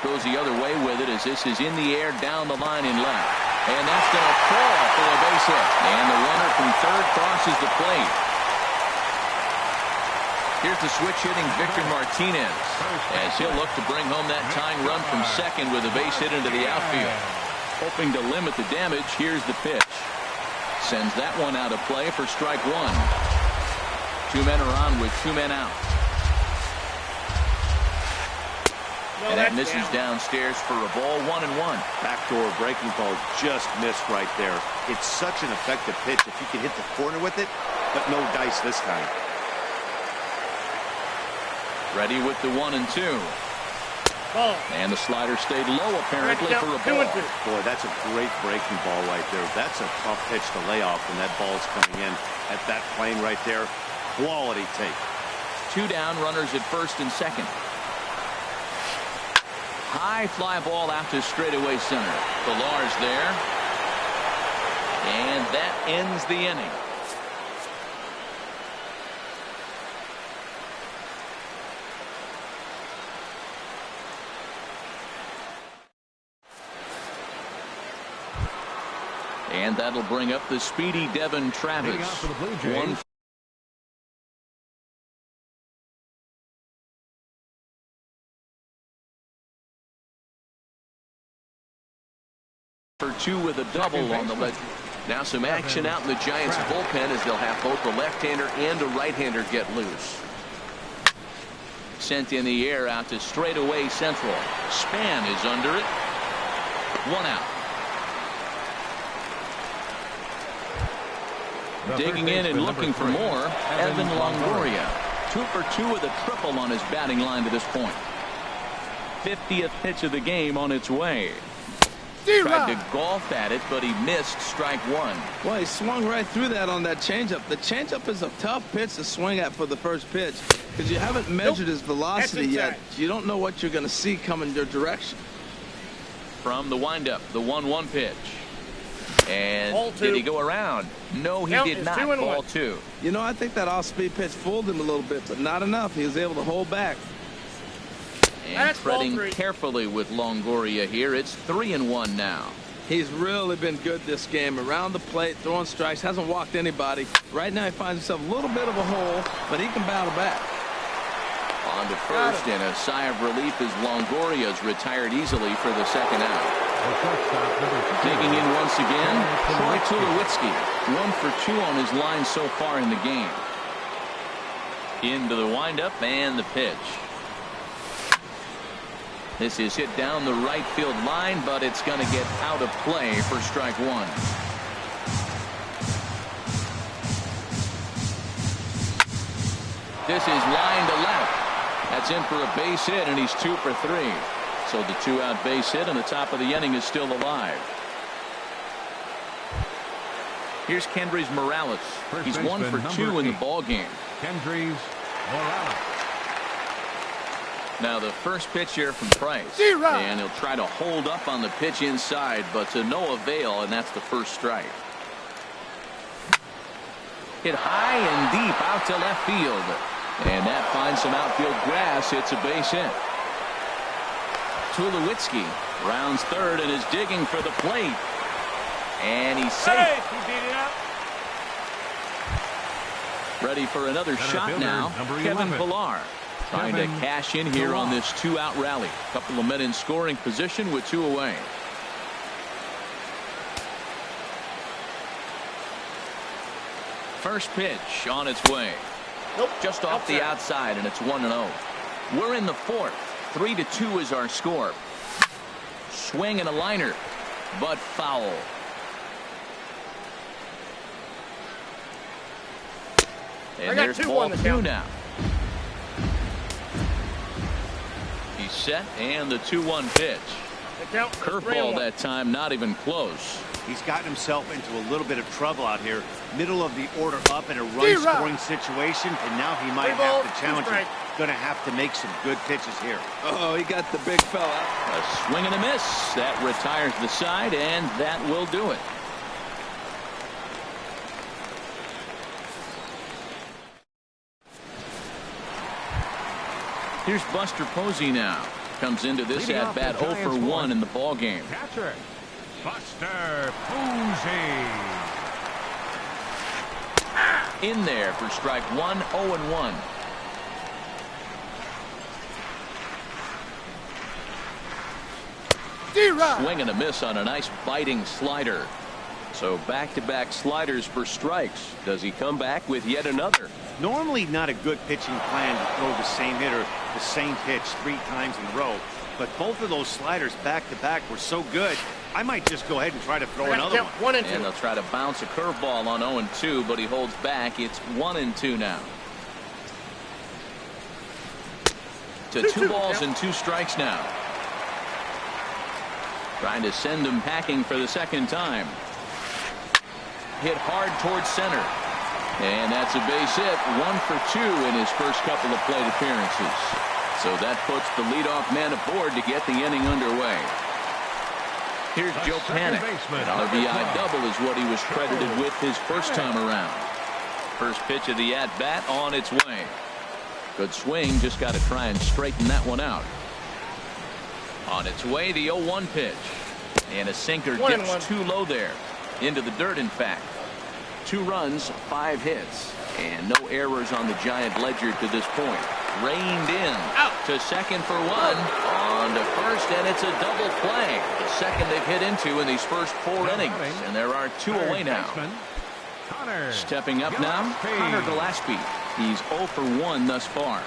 Goes the other way with it as this is in the air down the line in left. And that's going to fall for a base hit. And the runner from third crosses the plate. Here's the switch hitting Victor Martinez as he'll look to bring home that tying run from second with a base hit into the outfield. Hoping to limit the damage, here's the pitch. Sends that one out of play for strike 1. 2 men are on with 2 men out. And that misses downstairs for a ball. 1-1. Backdoor breaking ball just missed right there. It's such an effective pitch if you can hit the corner with it, but no dice this time. Ready with the 1-2. And the slider stayed low apparently for a ball. Boy, that's a great breaking ball right there. That's a tough pitch to lay off when that ball's coming in at that plane right there. Quality take. 2 down, runners at first and second. High fly ball out to straightaway center. Villar's there. And that ends the inning. And that'll bring up the speedy Devin Travis. Leading off for the Blue Jays. 1 for 2 with a double on the left. Now some action out in the Giants bullpen as they'll have both a left-hander and a right-hander get loose. Sent in the air out to straightaway central. Span is under it. 1 out. Digging in and looking for more, Evan Longoria. 2 for 2 with a triple on his batting line to this point. 50th pitch of the game on its way. Tried to golf at it, but he missed strike 1. Well, he swung right through that on that changeup. The changeup is a tough pitch to swing at for the first pitch because you haven't measured his velocity yet. You don't know what you're going to see coming your direction. From the windup, the 1-1 pitch. And did he go around? No, he did not. Ball 2. You know, I think that off-speed pitch fooled him a little bit, but not enough. He was able to hold back. And treading carefully with Longoria here. It's 3-1 now. He's really been good this game. Around the plate, throwing strikes, hasn't walked anybody. Right now he finds himself a little bit of a hole, but he can battle back. On to first, and a sigh of relief as Longoria's retired easily for the second out. Digging in once again, Troy Tulowitzki. 1 for 2 on his line so far in the game. Into the windup and the pitch. This is hit down the right field line, but it's going to get out of play for strike 1. This is line to left. That's in for a base hit, and he's 2 for 3. So the 2-out base hit, and the top of the inning is still alive. Here's Kendrys Morales. He's 1 for 2 in the ball game. Kendrys Morales. Now the first pitch here from Price. And he'll try to hold up on the pitch inside, but to no avail, and that's the first strike. Hit high and deep out to left field. And that finds some outfield grass. It's a base hit. Tulowitzki rounds third and is digging for the plate. And he's safe. Ready for another shot now. Kevin Pillar. Trying to cash in here on this 2-out rally. Couple of men in scoring position with 2 away. First pitch on its way. Just off the outside, and it's 1-0. We're in the 4th. 3-2 is our score. Swing and a liner, but foul. And there's ball 2 now. He's set, and the 2-1 pitch. Curveball that time, not even close. He's gotten himself into a little bit of trouble out here. Middle of the order up in a run-scoring situation, and now he might have to challenge him. Going to have to make some good pitches here. Oh, he got the big fella. A swing and a miss. That retires the side, and that will do it. Here's Buster Posey now. Comes into this at-bat 0 for 1 in the ball game. Catcher, Buster Posey. In there for strike 1, 0-1. Swing and a miss on a nice biting slider. So back-to-back sliders for strikes. Does he come back with yet another? Normally not a good pitching plan to throw the same hitter the same pitch 3 times in a row. But both of those sliders back-to-back were so good, I might just go ahead and try to throw another one. And they'll try to bounce a curveball on 0-2, but he holds back. It's 1-2 now. To 2 balls and 2 strikes now. Trying to send him packing for the second time. Hit hard towards center. And that's a base hit. 1 for 2 in his first couple of plate appearances. So that puts the leadoff man aboard to get the inning underway. Here's Joe Panik. A RBI double is what he was credited with his first time around. First pitch of the at-bat on its way. Good swing. Just got to try and straighten that one out. On its way, the 0-1 pitch. And a sinker dips too low there. into the dirt, in fact. 2 runs, 5 hits, and no errors on the Giant ledger to this point. Reined in to second for 1, on to first, and it's a double play. The second they've hit into in these first 4 innings, and there are 2 away now. Stepping up now, Connor Gillespie. He's 0 for 1 thus far.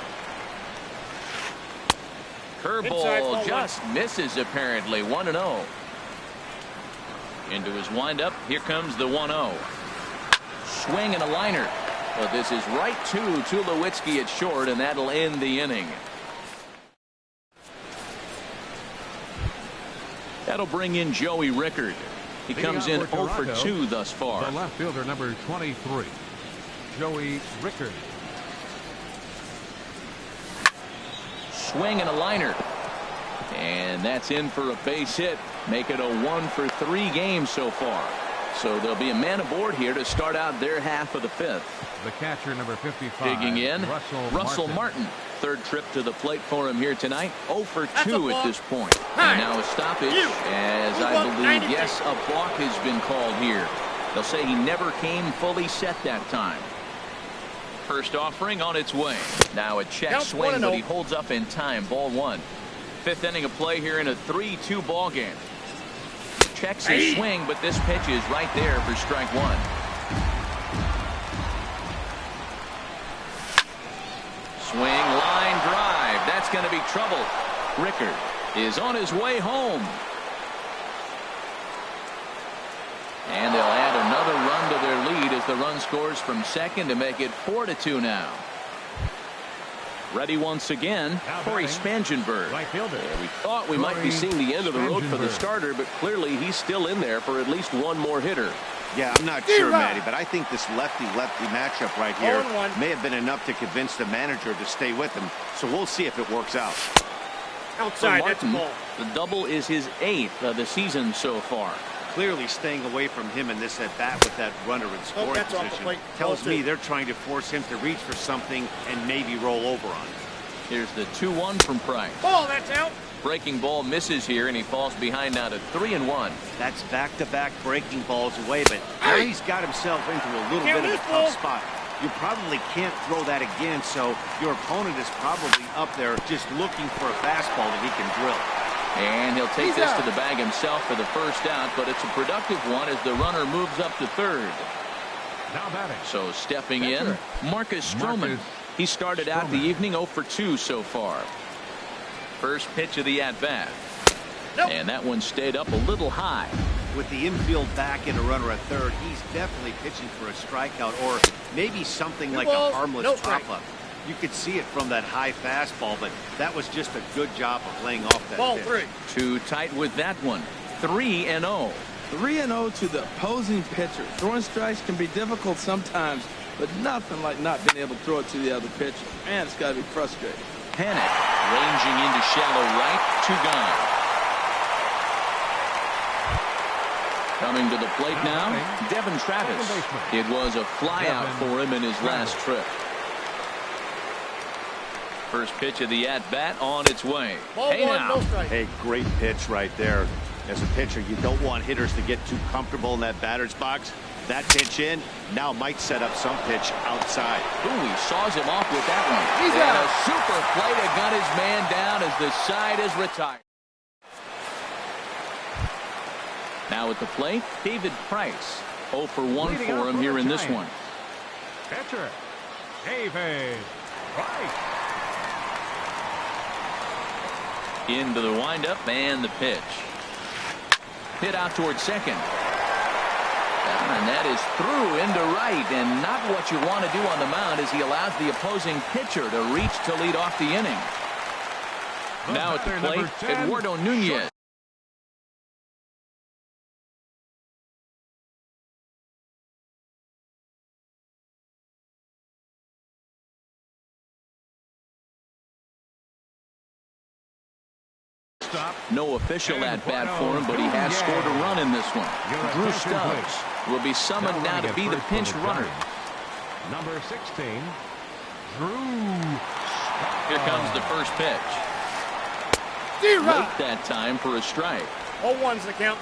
Curveball just misses, apparently. 1-0. Into his windup. Here comes the 1-0. Swing and a liner. But this is right to Tulowitzki at short, and that'll end the inning. That'll bring in Joey Rickard. He comes in 0 for 2 thus far. The left fielder, number 23, Joey Rickard. Swing and a liner. And that's in for a base hit. Make it a 1 for 3 game so far. So there'll be a man aboard here to start out their half of the 5th. The catcher, number 55. Digging in, Russell Martin. 3rd trip to the plate for him here tonight. 0 for 2 at this point. And now a stoppage, as I believe, yes, a balk has been called here. They'll say he never came fully set that time. First offering on its way. Now a check swing, but he holds up in time. Ball 1. 5th inning of play here in a 3-2 ball game. Checks his swing, but this pitch is right there for strike 1. Swing, line drive. That's going to be trouble. Rickard is on his way home. And they'll add another run to their lead as the run scores from second to make it 4-2 now. Ready once again, Corey Spangenberg. Right fielder. Yeah, we thought we might be seeing the end of the road for the starter, but clearly he's still in there for at least one more hitter. Yeah, I'm not sure, Matty, but I think this lefty-lefty matchup right here may have been enough to convince the manager to stay with him. So we'll see if it works out. Outside, For Martin, that's a ball. the double is his 8th of the season so far. Clearly staying away from him in this at-bat with that runner in scoring that's off the position plate. tells me they're trying to force him to reach for something and maybe roll over on it. Here's the 2-1 from Price. Ball, that's out. Breaking ball misses here, and he falls behind now to 3-1. That's back-to-back breaking balls away, but now he's got himself into a little bit of a tough spot. You probably can't throw that again, so your opponent is probably up there just looking for a fastball that he can drill. And he'll take this to the bag himself for the first out, but it's a productive one as the runner moves up to 3rd. Now batting. So stepping in, Marcus Stroman. He started out the evening 0 for 2 so far. First pitch of the at-bat. And that one stayed up a little high. With the infield back and a runner at 3rd, he's definitely pitching for a strikeout or maybe something like a harmless pop-up. You could see it from that high fastball, but that was just a good job of laying off that Ball pitch. 3. Too tight with that one. 3-0. 3-0 to the opposing pitcher. Throwing strikes can be difficult sometimes, but nothing like not being able to throw it to the other pitcher. Man, it's got to be frustrating. Panic ranging into shallow right. 2 gone. Coming to the plate now, Devin Travis. It was a flyout for him in his last trip. First pitch of the at-bat on its way. Ball 1, no strike. Hey, great pitch right there. As a pitcher, you don't want hitters to get too comfortable in that batter's box. That pitch in now might set up some pitch outside. Ooh, he saws him off with that one. He's and out. A super play to gun his man down as the side is retired. Now at the plate, David Price. 0 for 1 for him here in this one. Catcher, David Price. Into the windup and the pitch. Hit out towards second. And that is through into right, and not what you want to do on the mound as he allows the opposing pitcher to reach to lead off the inning. Now at the plate, Eduardo Nunez. No official at-bat for him, but he has scored a run in this one. Drew Stubbs will be summoned now to be the pinch runner. Number 16, Drew. Here comes the first pitch. Late that time for a strike. 0-1's the count.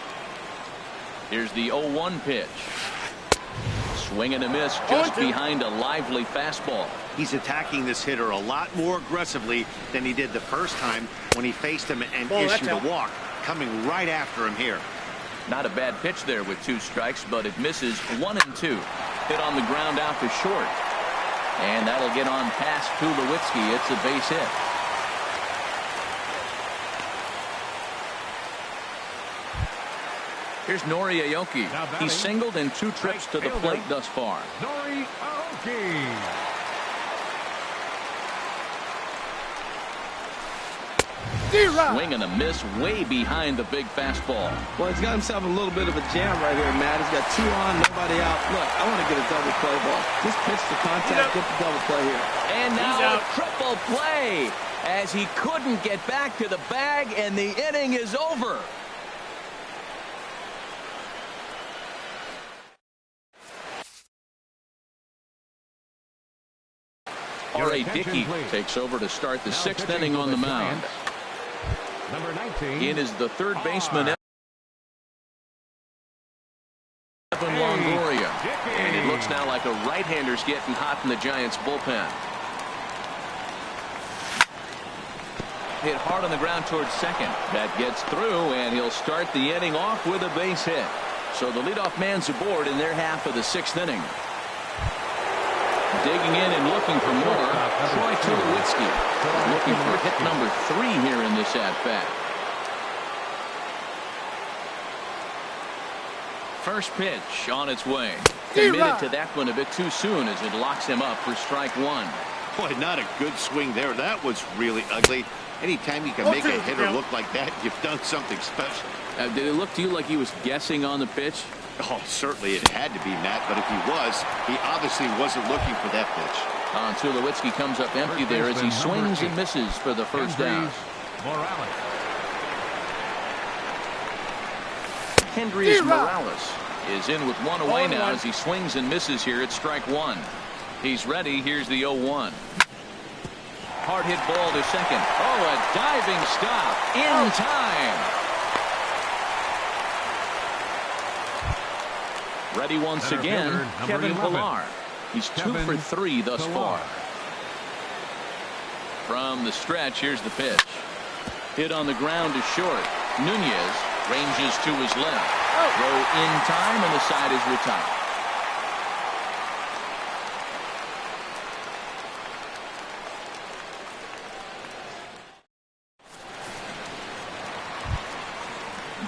Here's the 0-1 pitch. Swing and a miss just behind a lively fastball. He's attacking this hitter a lot more aggressively than he did the first time when he faced him and issued a walk, coming right after him here. Not a bad pitch there with 2 strikes, but it misses 1-2. Hit on the ground out to short. And that'll get on past Tulowitzki. It's a base hit. Here's Nori Aoki. He's singled in 2 trips to the plate thus far. Nori Aoki. Swing and a miss way behind the big fastball. Well, he's got himself a little bit of a jam right here, Matt. He's got 2 on, nobody out. Look, I want to get a double play ball. Just pitch the contact, get the double play here. And now a triple play as he couldn't get back to the bag, and the inning is over. R.A. Dickey takes over to start the 6th inning on the mound. Number 19. In is the 3rd baseman, Evan Longoria. And it looks now like a right-hander's getting hot in the Giants' bullpen. Hit hard on the ground towards second. That gets through, and he'll start the inning off with a base hit. So the leadoff man's aboard in their half of the 6th inning. Digging in and looking for more, Troy Tulowitzki. Looking for hit number 3 here in this at-bat. First pitch on its way. Committed to that one a bit too soon as it locks him up for strike 1. Boy, not a good swing there. That was really ugly. Anytime you can make a hitter look like that, you've done something special. Did it look to you like he was guessing on the pitch? Oh, certainly it had to be, Matt, but if he was, he obviously wasn't looking for that pitch. Tulowitzki comes up empty there as he swings and misses for the first down. Hendrys Morales is in with 1 away now as he swings and misses here at strike 1. He's ready. Here's the 0-1. Hard hit ball to second. Oh, a diving stop in time. Ready once again, Kevin Pillar. He's 2 for 3 thus far. From the stretch, here's the pitch. Hit on the ground to short. Nunez ranges to his left. Throw in time, and the side is retired.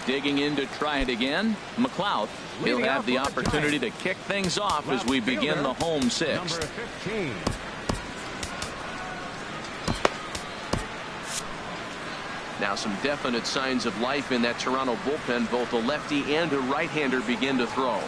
Digging in to try it again, McLeod. He'll have the opportunity to kick things off as we begin the home 6th. Now some definite signs of life in that Toronto bullpen. Both a lefty and a right-hander begin to throw.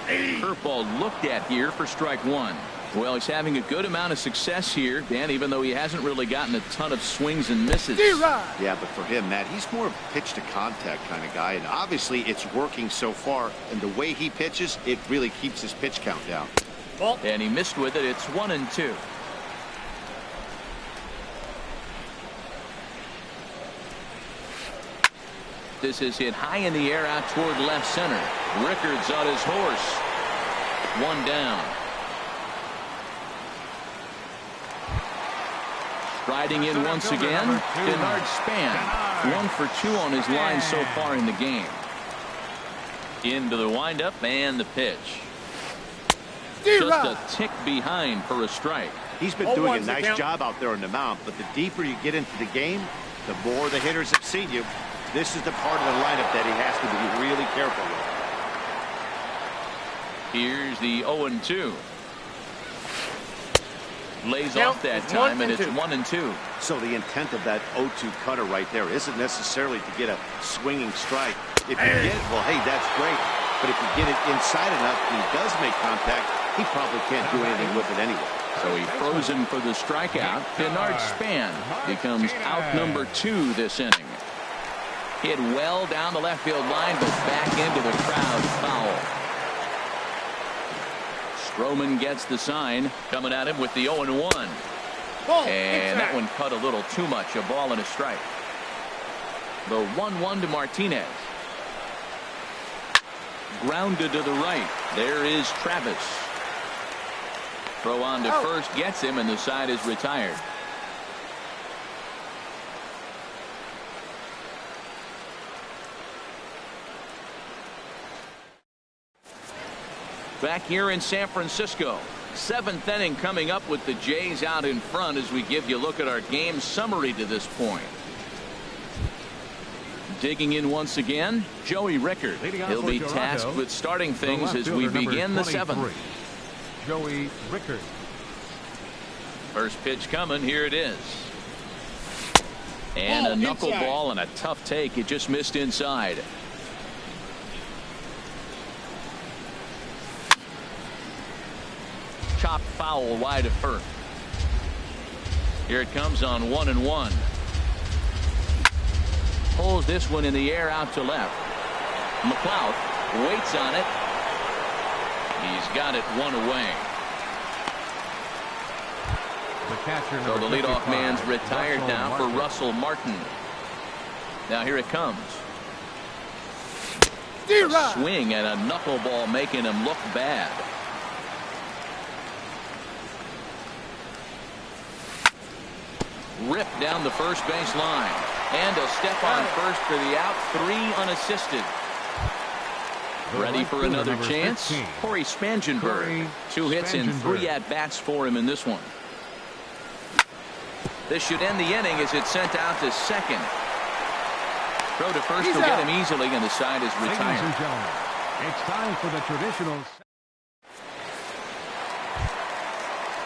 Curveball looked at here for strike 1. Well, he's having a good amount of success here, Dan, even though he hasn't really gotten a ton of swings and misses. Yeah, but for him, Matt, he's more of a pitch-to-contact kind of guy, and obviously it's working so far, and the way he pitches, it really keeps his pitch count down. And he missed with it. It's 1-2. This is hit high in the air out toward left center. Rickard's on his horse. 1 down. Riding in once again, Bernard Span. 1 for 2 on his line so far in the game. Into the windup and the pitch. Just a tick behind for a strike. He's been doing a nice job out there on the mound, but the deeper you get into the game, the more the hitters have seen you. This is the part of the lineup that he has to be really careful with. Here's the 0-2. Lays off that time, and it's 1-2. So the intent of that 0-2 cutter right there isn't necessarily to get a swinging strike. If you get it, well, hey, that's great. But if you get it inside enough and he does make contact, he probably can't do anything with it anyway. So he throws him for the strikeout. Bernard Span becomes out number 2 this inning. Hit well down the left field line, but back into the crowd foul. Stroman gets the sign, coming at him with the 0-1. And that one cut a little too much, a ball and a strike. The 1-1 to Martinez. grounded to the right. There is Travis. Throw on to first gets him, and the side is retired. Back here in San Francisco. 7th inning coming up with the Jays out in front as we give you a look at our game summary to this point. Digging in once again, Joey Rickard. He'll be tasked with starting things as we begin the 7th. Joey Rickard. First pitch coming. Here it is. And a knuckleball and a tough take. It just missed inside. Chopped foul wide of first. Here it comes on 1-1. Pulls this one in the air out to left. McLeod waits on it. He's got it one away. So the leadoff man's retired now for Russell Martin. Now here it comes. A swing and a knuckleball making him look bad. Ripped down the first base line. And a step on first for the out. 3 unassisted. Ready for another chance? Corey Spangenberg. 2 hits and 3 at-bats for him in this one. This should end the inning as it's sent out to second. Throw to first will get him easily, and the side is retired. Ladies and gentlemen, it's time for the traditional.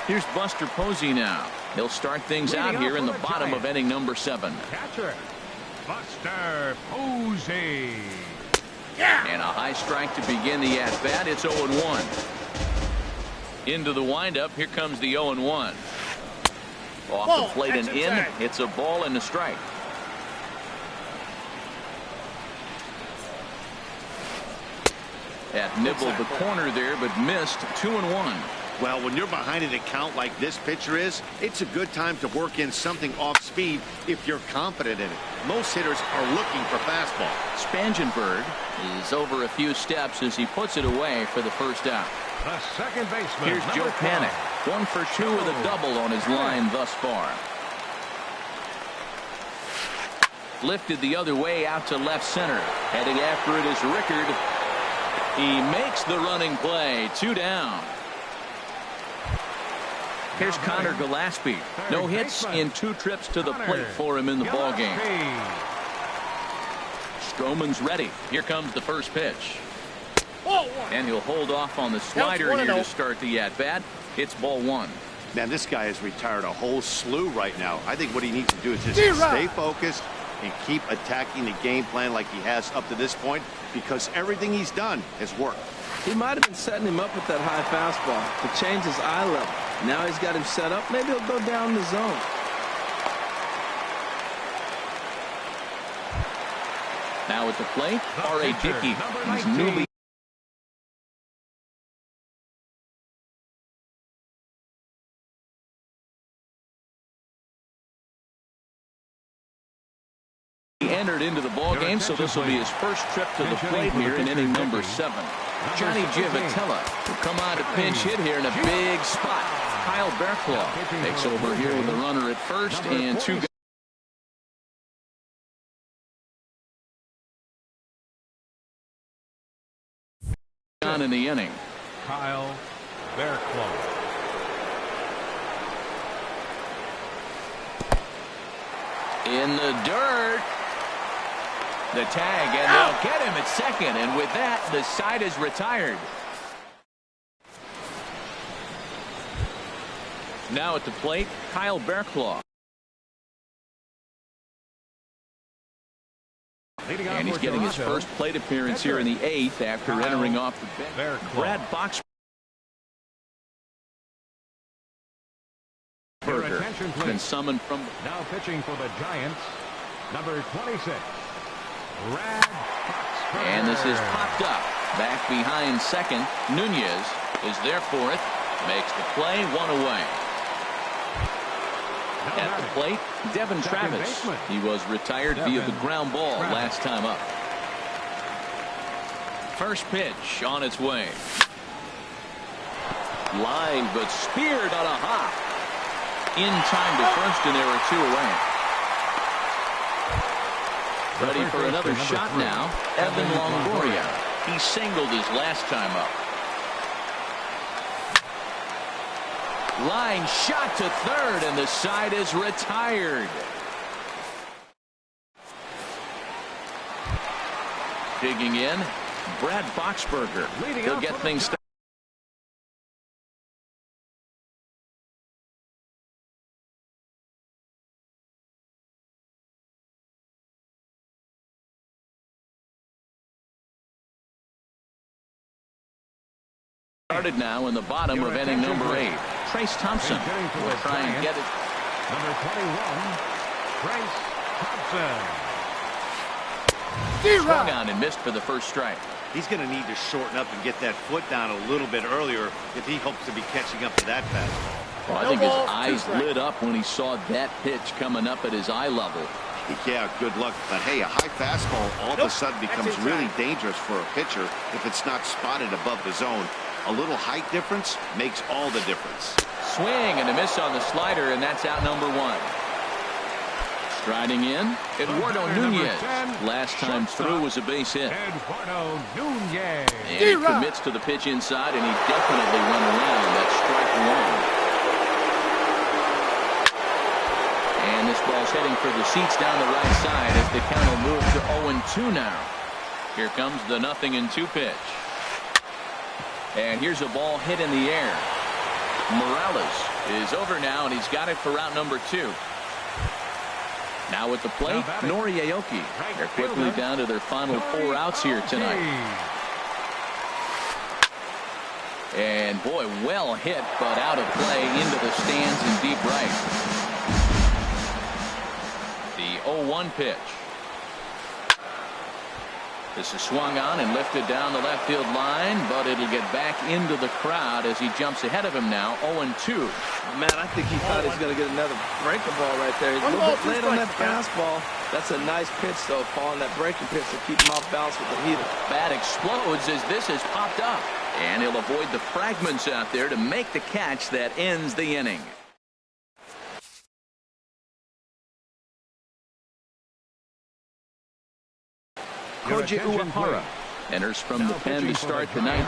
Here's Buster Posey now. He'll start things out here in the bottom of inning number 7. Catcher, Buster Posey. And a high strike to begin the at-bat. It's 0-1. Into the windup. Here comes the 0-1. Off the plate and in. It's a ball and a strike. That nibbled the corner there, but missed. 2-1. Well, when you're behind an account like this pitcher is, it's a good time to work in something off speed if you're confident in it. Most hitters are looking for fastball. Spangenberg is over a few steps as he puts it away for the first out. The second baseman. Here's Joe Panik. 1 for 2 with a double on his line thus far. Lifted the other way out to left center. Heading after it is Rickard. He makes the running play. 2 down. Here's Connor Gillespie. No hits in 2 trips to the plate for him in the ballgame. Stroman's ready. Here comes the first pitch. And he'll hold off on the slider here to start the at-bat. It's ball 1. Man, this guy has retired a whole slew right now. I think what he needs to do is just stay focused and keep attacking the game plan like he has up to this point, because everything he's done has worked. He might have been setting him up with that high fastball to change his eye level. Now he's got him set up. Maybe he'll go down the zone. Now at the plate, R.A. Dickey. He's newly entered into the ball game, so this will be his first trip to the plate here in inning number 7. Johnny Giavotella will come on to pinch hit here in a big spot. Kyle Bearclaw takes over here with a runner at first and 2 guys on in the inning. Kyle Bearclaw. In the dirt. The tag, and they'll get him at second, and with that, the side is retired. Now at the plate, Kyle Bearclaw. And he's getting his first plate appearance here in the 8th after entering off the bench. Brad Boxberger has been summoned from. Now pitching for the Giants, number 26. Brad Boxberger. And this is popped up. Back behind second. Nunez is there for it. Makes the play. 1 away. At the plate, Devin Travis. He was retired via the ground ball last time up. First pitch on its way. Line, but speared on a hop. In time to first, and there are 2 away. Ready for another shot now. Evan Longoria. He singled his last time up. Line shot to third, and the side is retired. Digging in, Brad Boxberger. He'll get things started. Started now in the bottom of inning number 8. Trace Thompson will try and get it. Number 21, Trace Thompson. Swung on and missed for the first strike. He's going to need to shorten up and get that foot down a little bit earlier if he hopes to be catching up to that fastball. Well, I think his eyes lit up when he saw that pitch coming up at his eye level. Yeah, good luck. But hey, a high fastball all of a sudden becomes really dangerous for a pitcher if it's not spotted above the zone. A little height difference makes all the difference. Swing and a miss on the slider, and that's out number 1. Striding in, Eduardo Nunez. Last time through was a base hit. Eduardo Nunez. And he commits to the pitch inside, and he definitely went around that strike 1. And this ball's heading for the seats down the right side as the count will move to 0-2 now. Here comes the 0-2 pitch. And here's a ball hit in the air. Morales is over now, and he's got it for route number 2. Now at the plate, Nori Aoki. They're quickly down to their final 4 outs here tonight. And boy, well hit, but out of play into the stands in deep right. The 0-1 pitch. This is swung on and lifted down the left field line, but it'll get back into the crowd as he jumps ahead of him now, 0-2. Man, I think he thought he was going to get another breaking ball right there. He's a little bit late on that fastball. That's a nice pitch, though, Paul, on that breaking pitch to keep him off balance with the heater. Bat explodes as this has popped up. And he'll avoid the fragments out there to make the catch that ends the inning. Koji Uehara enters from the pen to start the 9th.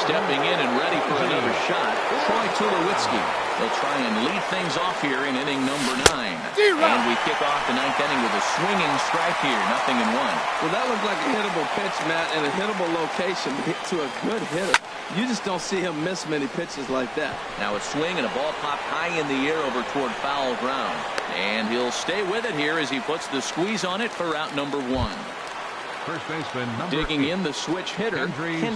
Stepping in and ready for another shot, Troy Tulowitzki. They'll try and lead things off here in inning number 9. And we kick off the 9th inning with a swinging strike here, 0-1. Well, that looked like a hittable pitch, Matt, and a hittable location to a good hitter. You just don't see him miss many pitches like that. Now a swing and a ball popped high in the air over toward foul ground. And he'll stay with it here as he puts the squeeze on it for route number 1. First baseman number Digging 8. in the switch hitter. Morales.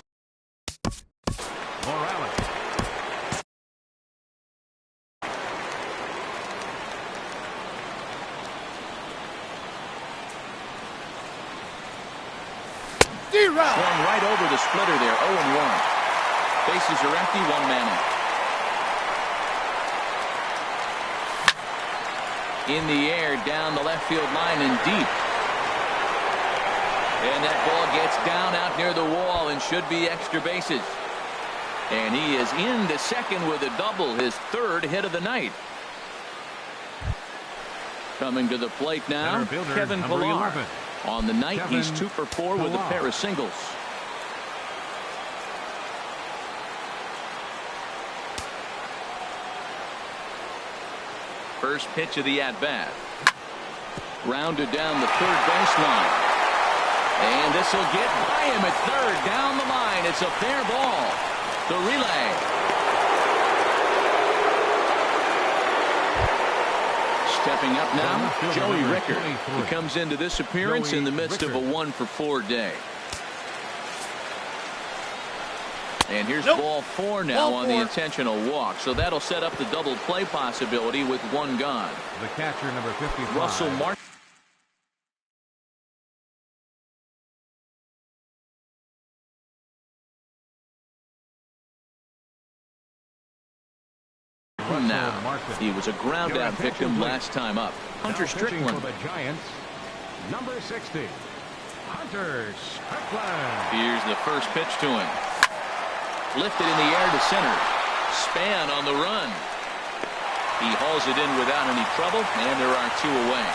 Swung right over the splitter there, 0-1. Bases are empty, 1 man out. In the air, down the left field line and deep. And that ball gets down out near the wall and should be extra bases. And he is into second with a double, his 3rd hit of the night. Coming to the plate now, Kevin Pillar. On the night, he's 2 for 4 with a pair of singles. First pitch of the at-bat. Rounded down the 3rd baseline. And this will get by him at 3rd down the line. It's a fair ball. The relay. Stepping up now, Joey Ricker. He comes into this appearance in the midst of a 1-for-4 day. And here's ball 4 now on the intentional walk. So that'll set up the double play possibility with 1 gone. The catcher, number 55. Russell Martin. Now, he was a ground out victim last time up. Hunter Strickland. For the Giants, number 60. Hunter Strickland. Here's the first pitch to him. Lifted in the air to center. Span on the run. He hauls it in without any trouble, and there are 2 away.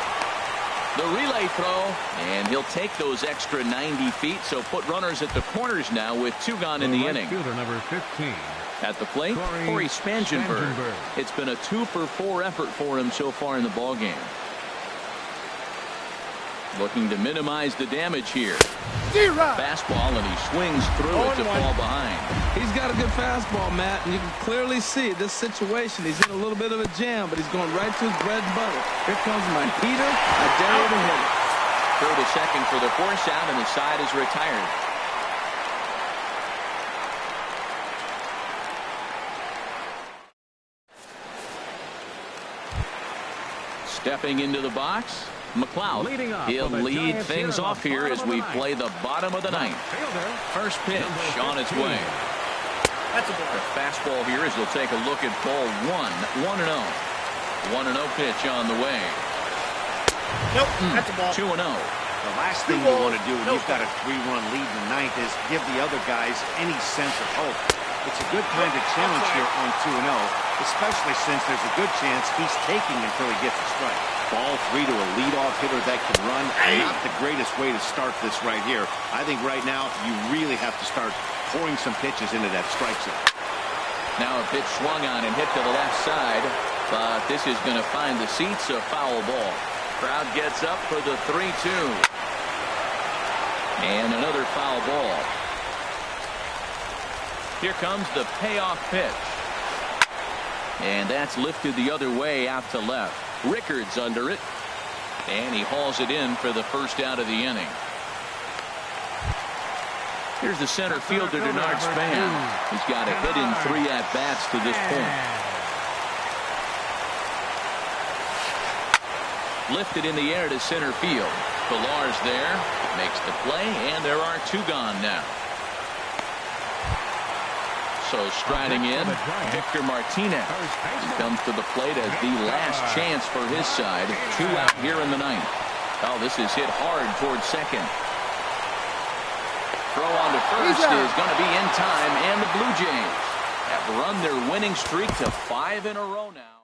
The relay throw, and he'll take those extra 90 feet, so put runners at the corners now with 2 gone in the inning. Fielder number 15. At the plate, Corey Spangenberg. It's been a 2-for-4 effort for him so far in the ballgame. Looking to minimize the damage here. Fastball, and he swings through it to fall behind. He's got a good fastball, Matt, and you can clearly see this situation. He's in a little bit of a jam, but he's going right to his bread and butter. Here comes my heater. I dare you to hit it. Throw to second for the force out, and the side is retired. Stepping into the box, McLeod. He'll lead things off here as we play the bottom of the ninth. First pitch on its way. That's a ball. The fastball here as he'll take a look at ball 1. 1-0. 1-0 pitch on the way. Nope, that's a ball. 2-0. The last thing you want to do when you've got a 3-run lead in the ninth is give the other guys any sense of hope. It's a good time to challenge here on 2-0, especially since there's a good chance he's taking until he gets a strike. Ball 3 to a leadoff hitter that can run. Not the greatest way to start this right here. I think right now you really have to start pouring some pitches into that strike zone. Now a pitch swung on and hit to the left side, but this is going to find the seats, a foul ball. Crowd gets up for the 3-2. And another foul ball. Here comes the payoff pitch. And that's lifted the other way out to left. Rickards under it. And he hauls it in for the first out of the inning. Here's the center fielder, Denard Span. He's got a hit in 3 at-bats to this point. Lifted in the air to center field. Pillar's there. Makes the play, and there are 2 gone now. So striding in, Victor Martinez. He comes to the plate as the last chance for his side. 2 out here in the ninth. Oh, this is hit hard towards second. Throw on to first is going to be in time, and the Blue Jays have run their winning streak to 5 in a row now.